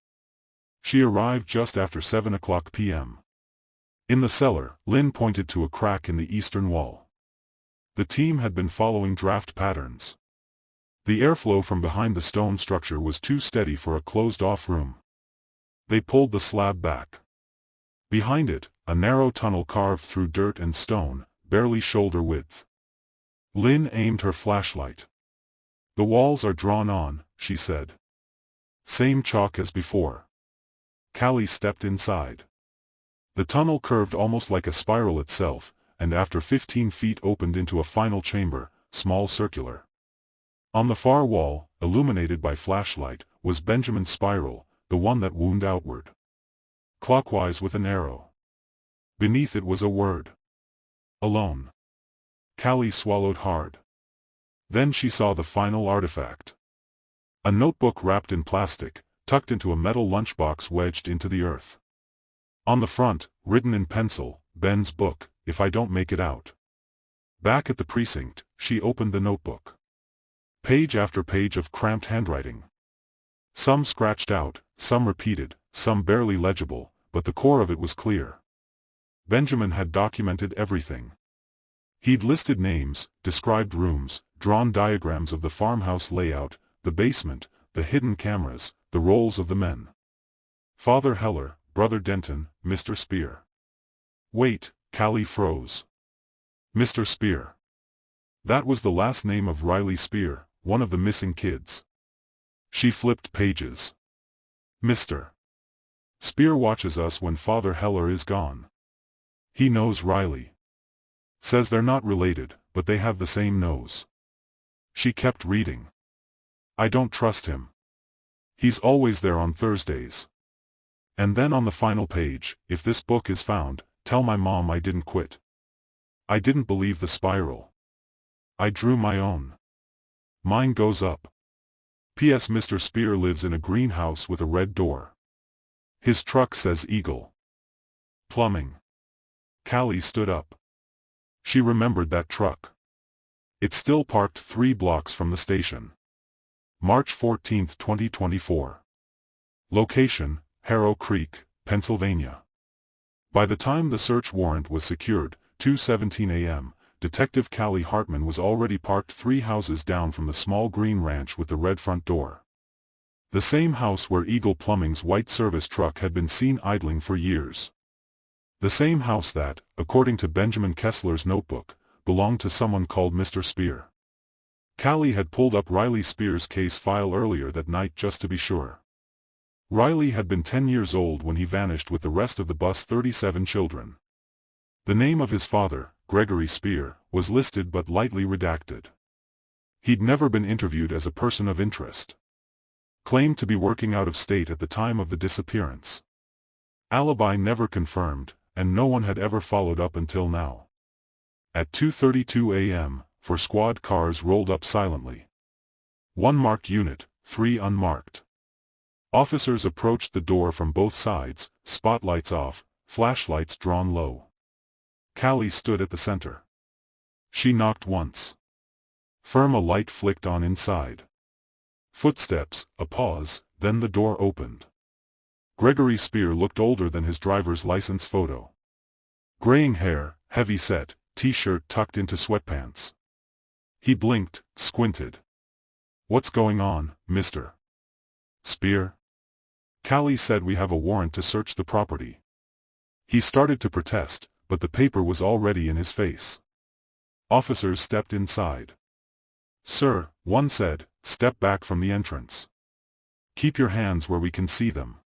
She arrived just after 7:00 p.m. In the cellar, Lynn pointed to a crack in the eastern wall. The team had been following draft patterns. The airflow from behind the stone structure was too steady for a closed-off room. They pulled the slab back. Behind it, a narrow tunnel carved through dirt and stone, barely shoulder width. Lynn aimed her flashlight. The walls are drawn on, she said. Same chalk as before. Callie stepped inside. The tunnel curved almost like a spiral itself, and after 15 feet opened into a final chamber, small circular. On the far wall, illuminated by flashlight, was Benjamin's spiral, the one that wound outward. Clockwise with an arrow. Beneath it was a word. Alone. Callie swallowed hard. Then she saw the final artifact. A notebook wrapped in plastic, tucked into a metal lunchbox wedged into the earth. On the front, written in pencil, Ben's book, If I Don't Make It Out. Back at the precinct, she opened the notebook. Page after page of cramped handwriting. Some scratched out, some repeated, some barely legible, but the core of it was clear. Benjamin had documented everything. He'd listed names, described rooms, drawn diagrams of the farmhouse layout, the basement, the hidden cameras, the roles of the men. Father Heller, Brother Denton, Mr. Spear. Wait, Callie froze. Mr. Spear. That was the last name of Riley Spear, one of the missing kids. She flipped pages. Mr. Spear watches us when Father Heller is gone. He knows Riley. Says they're not related, but they have the same nose. She kept reading. I don't trust him. He's always there on Thursdays. And then on the final page, if this book is found, tell my mom I didn't quit. I didn't believe the spiral. I drew my own. Mine goes up. P.S. Mr. Spear lives in a greenhouse with a red door. His truck says Eagle. Plumbing. Callie stood up. She remembered that truck. It's still parked 3 blocks from the station. March 14, 2024. Location, Harrow Creek, Pennsylvania. By the time the search warrant was secured, 2:17 a.m., Detective Callie Hartman was already parked 3 houses down from the small green ranch with the red front door. The same house where Eagle Plumbing's white service truck had been seen idling for years. The same house that, according to Benjamin Kessler's notebook, belonged to someone called Mr. Spear. Callie had pulled up Riley Spear's case file earlier that night just to be sure. Riley had been 10 years old when he vanished with the rest of the bus 37 children. The name of his father, Gregory Spear, was listed but lightly redacted. He'd never been interviewed as a person of interest. Claimed to be working out of state at the time of the disappearance. Alibi never confirmed, and no one had ever followed up until now. At 2:32 a.m., 4 squad cars rolled up silently. 1 marked unit, 3 unmarked. Officers approached the door from both sides, spotlights off, flashlights drawn low. Callie stood at the center. She knocked once. Firm, a light flicked on inside. Footsteps, a pause, then the door opened. Gregory Spear looked older than his driver's license photo. Graying hair, heavy set, t-shirt tucked into sweatpants. He blinked, squinted. "What's going on, Mr. Spear?" Callie said, "We have a warrant to search the property." He started to protest, but the paper was already in his face. Officers stepped inside. "Sir," one said, "step back from the entrance. Keep your hands where we can see them."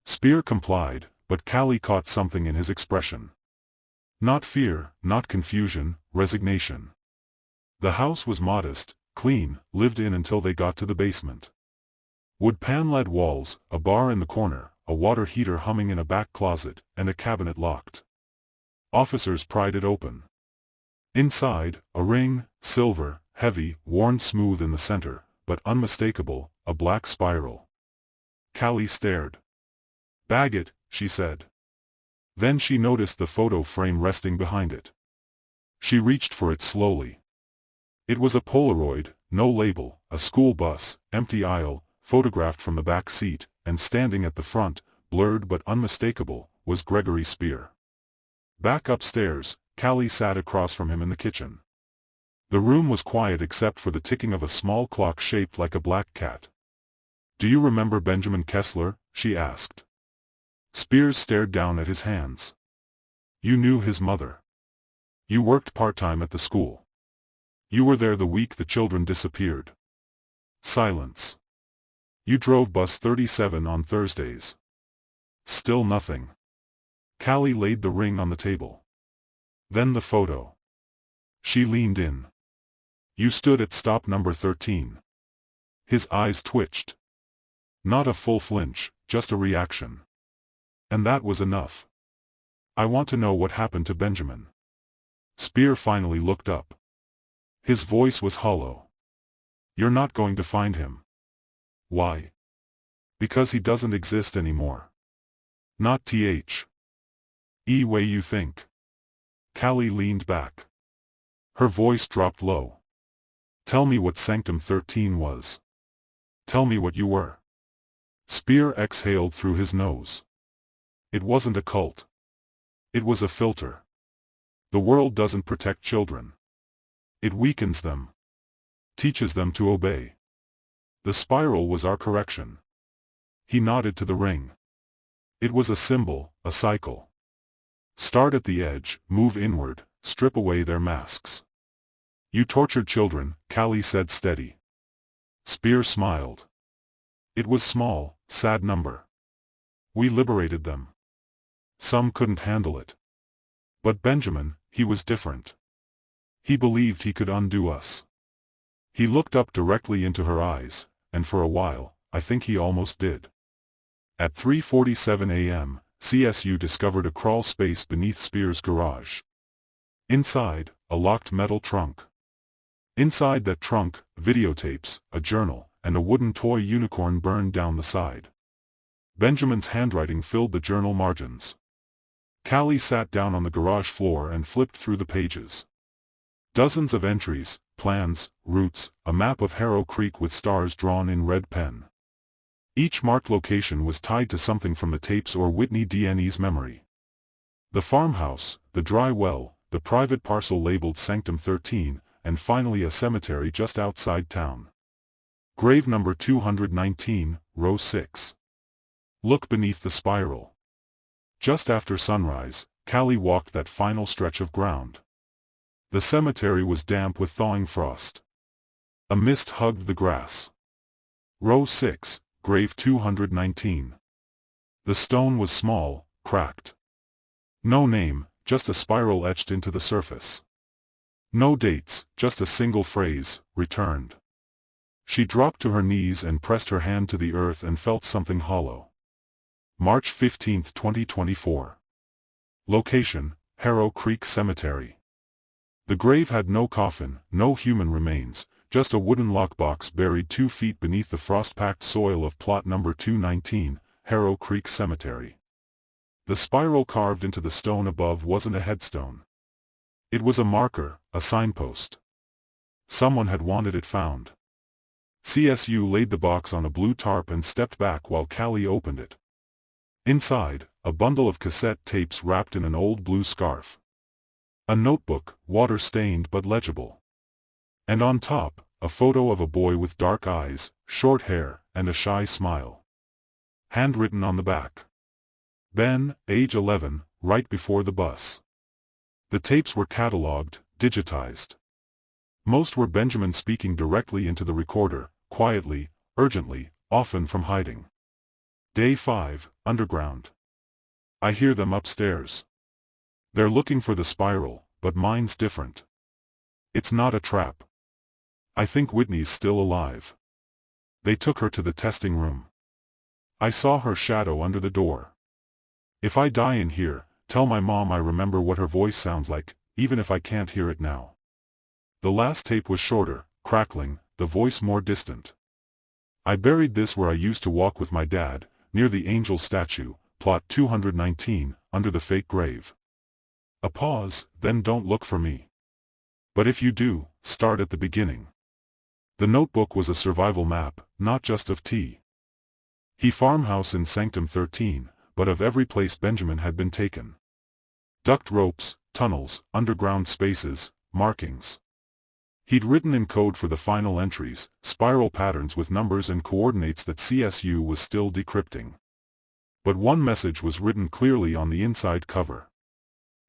Spear complied, but Callie caught something in his expression. Not fear, not confusion, resignation. The house was modest, clean, lived in until they got to the basement. Wood paneled walls, a bar in the corner, a water heater humming in a back closet, and a cabinet locked. Officers pried it open. Inside, a ring, silver, heavy, worn smooth in the center, but unmistakable, a black spiral. Callie stared. "Bag it," she said. Then she noticed the photo frame resting behind it. She reached for it slowly. It was a Polaroid, no label, a school bus, empty aisle, photographed from the back seat, and standing at the front, blurred but unmistakable, was Gregory Spear. Back upstairs, Callie sat across from him in the kitchen. The room was quiet except for the ticking of a small clock shaped like a black cat. "Do you remember Benjamin Kessler?" she asked. Spears stared down at his hands. "You knew his mother. You worked part-time at the school. You were there the week the children disappeared." Silence. "You drove bus 37 on Thursdays." Still nothing. Callie laid the ring on the table. Then the photo. She leaned in. "You stood at stop number 13. His eyes twitched. Not a full flinch, just a reaction. "And that was enough. I want to know what happened to Benjamin." Spear finally looked up. His voice was hollow. "You're not going to find him." "Why?" "Because he doesn't exist anymore. Not way you think." Callie leaned back. Her voice dropped low. "Tell me what Sanctum 13 was. Tell me what you were." Spear exhaled through his nose. "It wasn't a cult. It was a filter. The world doesn't protect children. It weakens them. Teaches them to obey. The spiral was our correction." He nodded to the ring. "It was a symbol, a cycle. Start at the edge, move inward, strip away their masks. You tortured children," Callie said steady. Spear smiled. "It was small, sad number. We liberated them. Some couldn't handle it. But Benjamin, he was different. He believed he could undo us." He looked up directly into her eyes, and for a while, I think he almost did. At 3:47 a.m., CSU discovered a crawl space beneath Spear's garage. Inside, a locked metal trunk. Inside that trunk, videotapes, a journal, and a wooden toy unicorn burned down the side. Benjamin's handwriting filled the journal margins. Callie sat down on the garage floor and flipped through the pages. Dozens of entries, plans, routes, a map of Harrow Creek with stars drawn in red pen. Each marked location was tied to something from the tapes or Whitney Deane's memory. The farmhouse, the dry well, the private parcel labeled Sanctum 13, and finally a cemetery just outside town. Grave number 219, row 6. Look beneath the spiral. Just after sunrise, Callie walked that final stretch of ground. The cemetery was damp with thawing frost. A mist hugged the grass. Row 6, grave 219. The stone was small, cracked. No name, just a spiral etched into the surface. No dates, just a single phrase, returned. She dropped to her knees and pressed her hand to the earth and felt something hollow. March 15, 2024. Location, Harrow Creek Cemetery. The grave had no coffin, no human remains, just a wooden lockbox buried 2 feet beneath the frost-packed soil of plot number 219, Harrow Creek Cemetery. The spiral carved into the stone above wasn't a headstone. It was a marker, a signpost. Someone had wanted it found. CSU laid the box on a blue tarp and stepped back while Callie opened it. Inside, a bundle of cassette tapes wrapped in an old blue scarf. A notebook, water-stained but legible. And on top, a photo of a boy with dark eyes, short hair, and a shy smile. Handwritten on the back. Ben, age 11, right before the bus. The tapes were catalogued, digitized. Most were Benjamin speaking directly into the recorder, quietly, urgently, often from hiding. Day 5, underground. I hear them upstairs. They're looking for the spiral, but mine's different. It's not a trap. I think Whitney's still alive. They took her to the testing room. I saw her shadow under the door. If I die in here, tell my mom I remember what her voice sounds like, even if I can't hear it now. The last tape was shorter, crackling, the voice more distant. I buried this where I used to walk with my dad, near the angel statue, plot 219, under the fake grave. A pause, then don't look for me. But if you do, start at the beginning. The notebook was a survival map, not just of T. He farmhouse in Sanctum 13, but of every place Benjamin had been taken. Duct ropes, tunnels, underground spaces, markings. He'd written in code for the final entries, spiral patterns with numbers and coordinates that CSU was still decrypting. But one message was written clearly on the inside cover.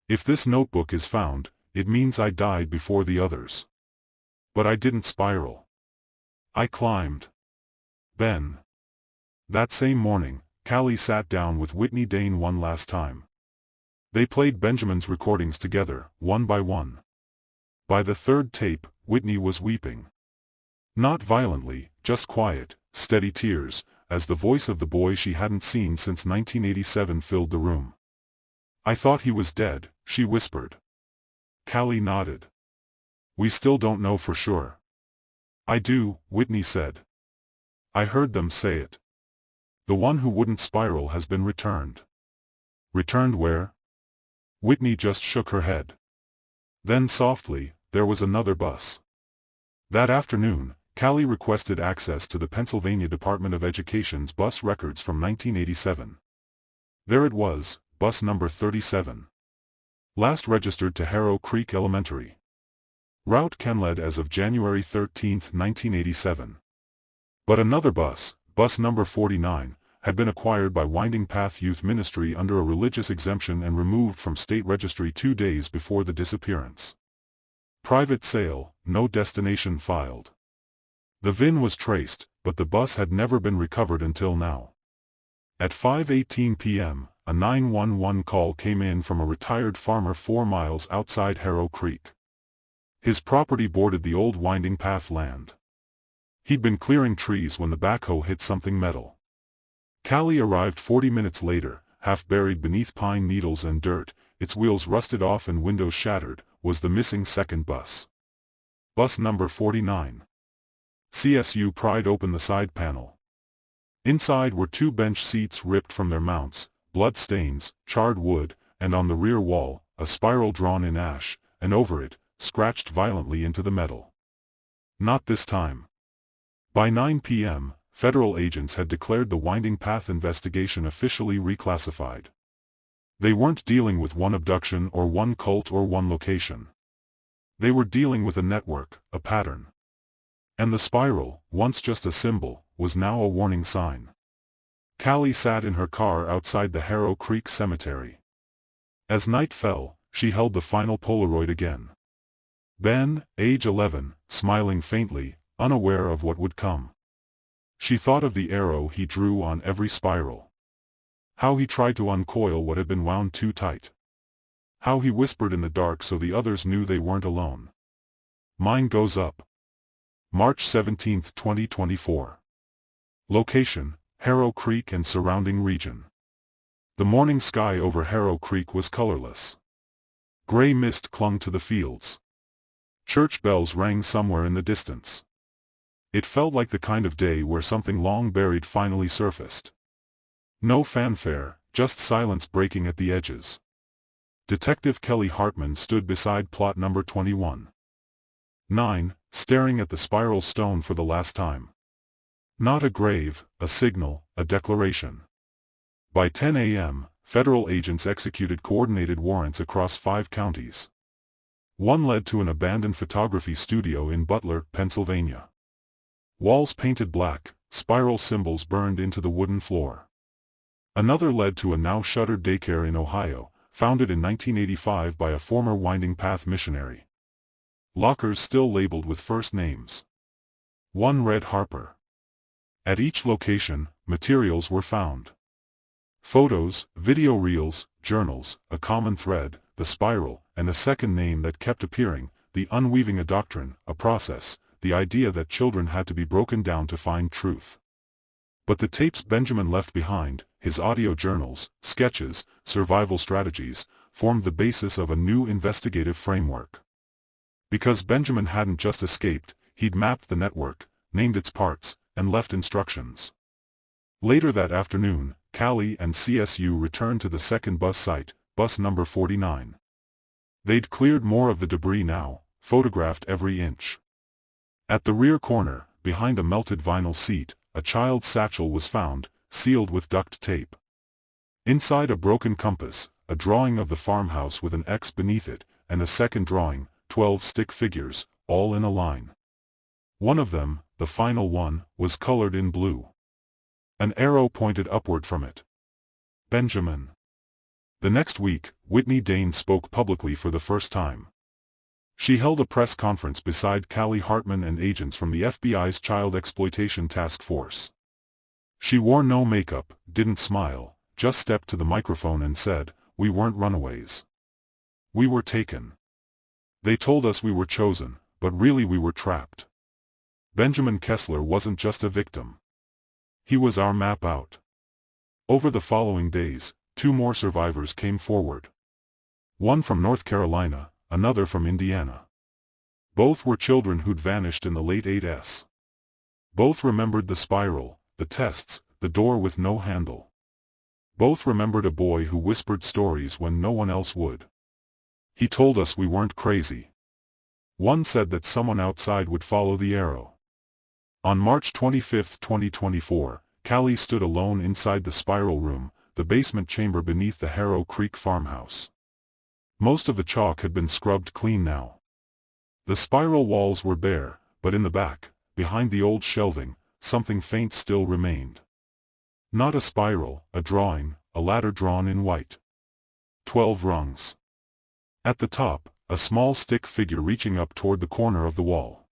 If this notebook is found, it means I died before the others. But I didn't spiral. I climbed. Ben. That same morning, Callie sat down with Whitney Deane one last time. They played Benjamin's recordings together, one by one. By the third tape, Whitney was weeping. Not violently, just quiet, steady tears, as the voice of the boy she hadn't seen since 1987 filled the room. I thought he was dead, she whispered. Callie nodded. We still don't know for sure. I do, Whitney said. I heard them say it. The one who wouldn't spiral has been returned. Returned where? Whitney just shook her head. Then softly, there was another bus. That afternoon, Callie requested access to the Pennsylvania Department of Education's bus records from 1987. There it was, bus number 37. Last registered to Harrow Creek Elementary. Route Kenled as of January 13, 1987. But another bus, bus number 49, had been acquired by Winding Path Youth Ministry under a religious exemption and removed from state registry 2 days before the disappearance. Private sale, no destination filed. The VIN was traced, but the bus had never been recovered until now. At 5:18 p.m., a 911 call came in from a retired farmer 4 miles outside Harrow Creek. His property bordered the old Winding Path land. He'd been clearing trees when the backhoe hit something metal. Callie arrived 40 minutes later, half buried beneath pine needles and dirt, its wheels rusted off and windows shattered, was the missing second bus. Bus number 49. CSU pried open the side panel. Inside were 2 bench seats ripped from their mounts, blood stains, charred wood, and on the rear wall, a spiral drawn in ash, and over it, scratched violently into the metal. Not this time. By 9 p.m., federal agents had declared the Winding Path investigation officially reclassified. They weren't dealing with one abduction or one cult or one location. They were dealing with a network, a pattern. And the spiral, once just a symbol, was now a warning sign. Callie sat in her car outside the Harrow Creek Cemetery. As night fell, she held the final Polaroid again. Ben, age 11, smiling faintly, unaware of what would come. She thought of the arrow he drew on every spiral. How he tried to uncoil what had been wound too tight. How he whispered in the dark so the others knew they weren't alone. Mine goes up. March 17, 2024. Location, Harrow Creek and surrounding region. The morning sky over Harrow Creek was colorless. Gray mist clung to the fields. Church bells rang somewhere in the distance. It felt like the kind of day where something long buried finally surfaced. No fanfare, just silence breaking at the edges. Detective Kelly Hartman stood beside plot number 21. 9, staring at the spiral stone for the last time. Not a grave, a signal, a declaration. By 10 a.m., federal agents executed coordinated warrants across 5 counties. One led to an abandoned photography studio in Butler, Pennsylvania. Walls painted black, spiral symbols burned into the wooden floor. Another led to a now-shuttered daycare in Ohio, founded in 1985 by a former Winding Path missionary. Lockers still labeled with first names. One read Harper. At each location, materials were found. Photos, video reels, journals, a common thread, the spiral, and a second name that kept appearing, the unweaving a doctrine, a process, the idea that children had to be broken down to find truth. But the tapes Benjamin left behind, his audio journals, sketches, survival strategies, formed the basis of a new investigative framework. Because Benjamin hadn't just escaped, he'd mapped the network, named its parts, and left instructions. Later that afternoon, Callie and CSU returned to the second bus site, bus number 49. They'd cleared more of the debris now, photographed every inch. At the rear corner, behind a melted vinyl seat, a child's satchel was found, sealed with duct tape. Inside a broken compass, a drawing of the farmhouse with an X beneath it, and a second drawing, 12 stick figures, all in a line. One of them, the final one, was colored in blue. An arrow pointed upward from it. Benjamin. The next week, Whitney Dane spoke publicly for the first time. She held a press conference beside Callie Hartman and agents from the FBI's Child Exploitation Task Force. She wore no makeup, didn't smile, just stepped to the microphone and said, "We weren't runaways. We were taken. They told us we were chosen, but really we were trapped. Benjamin Kessler wasn't just a victim. He was our map out." Over the following days, 2 more survivors came forward. One from North Carolina, another from Indiana. Both were children who'd vanished in the late 80s. Both remembered the spiral, the tests, the door with no handle. Both remembered a boy who whispered stories when no one else would. He told us we weren't crazy. One said that someone outside would follow the arrow. On March 25, 2024, Callie stood alone inside the spiral room, the basement chamber beneath the Harrow Creek farmhouse. Most of the chalk had been scrubbed clean now. The spiral walls were bare, but in the back, behind the old shelving, something faint still remained. Not a spiral, a drawing, a ladder drawn in white. 12 rungs. At the top, a small stick figure reaching up toward the corner of the wall.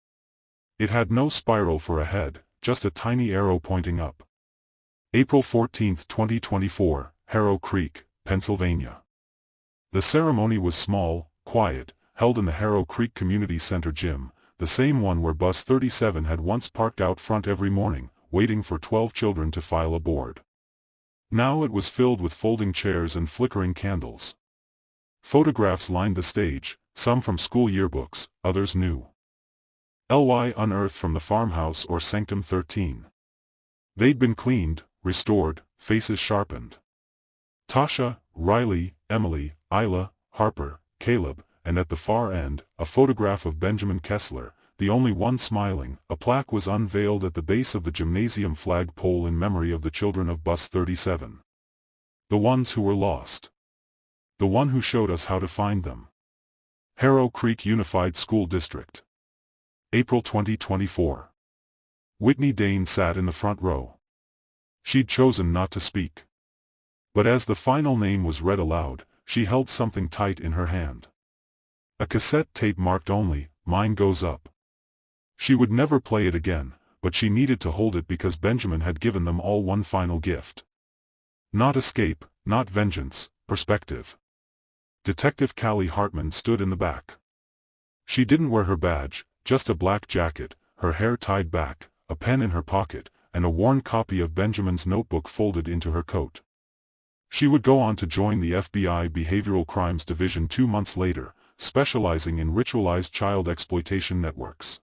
It had no spiral for a head, just a tiny arrow pointing up. April 14, 2024, Harrow Creek, Pennsylvania. The ceremony was small, quiet, held in the Harrow Creek Community Center gym, the same one where Bus 37 had once parked out front every morning, waiting for 12 children to file aboard. Now it was filled with folding chairs and flickering candles. Photographs lined the stage, some from school yearbooks, others new. LY unearthed from the farmhouse or Sanctum 13. They'd been cleaned, restored, faces sharpened. Tasha, Riley, Emily, Isla, Harper, Caleb, and at the far end, a photograph of Benjamin Kessler, the only one smiling, a plaque was unveiled at the base of the gymnasium flag pole in memory of the children of Bus 37. The ones who were lost. The one who showed us how to find them. Harrow Creek Unified School District. April 2024. Whitney Dane sat in the front row. She'd chosen not to speak. But as the final name was read aloud, she held something tight in her hand. A cassette tape marked only, "Mine Goes Up." She would never play it again, but she needed to hold it because Benjamin had given them all one final gift. Not escape, not vengeance, perspective. Detective Callie Hartman stood in the back. She didn't wear her badge, just a black jacket, her hair tied back, a pen in her pocket, and a worn copy of Benjamin's notebook folded into her coat. She would go on to join the FBI Behavioral Crimes Division 2 months later, specializing in ritualized child exploitation networks.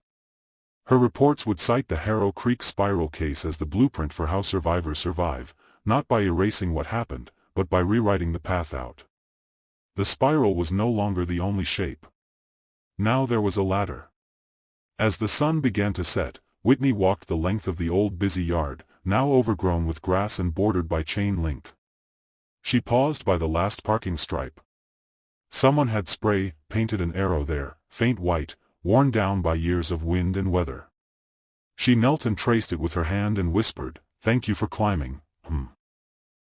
Her reports would cite the Harrow Creek Spiral case as the blueprint for how survivors survive, not by erasing what happened, but by rewriting the path out. The spiral was no longer the only shape. Now there was a ladder. As the sun began to set, Whitney walked the length of the old busy yard, now overgrown with grass and bordered by chain link. She paused by the last parking stripe. Someone had spray-painted an arrow there, faint white, worn down by years of wind and weather. She knelt and traced it with her hand and whispered, "Thank you for climbing,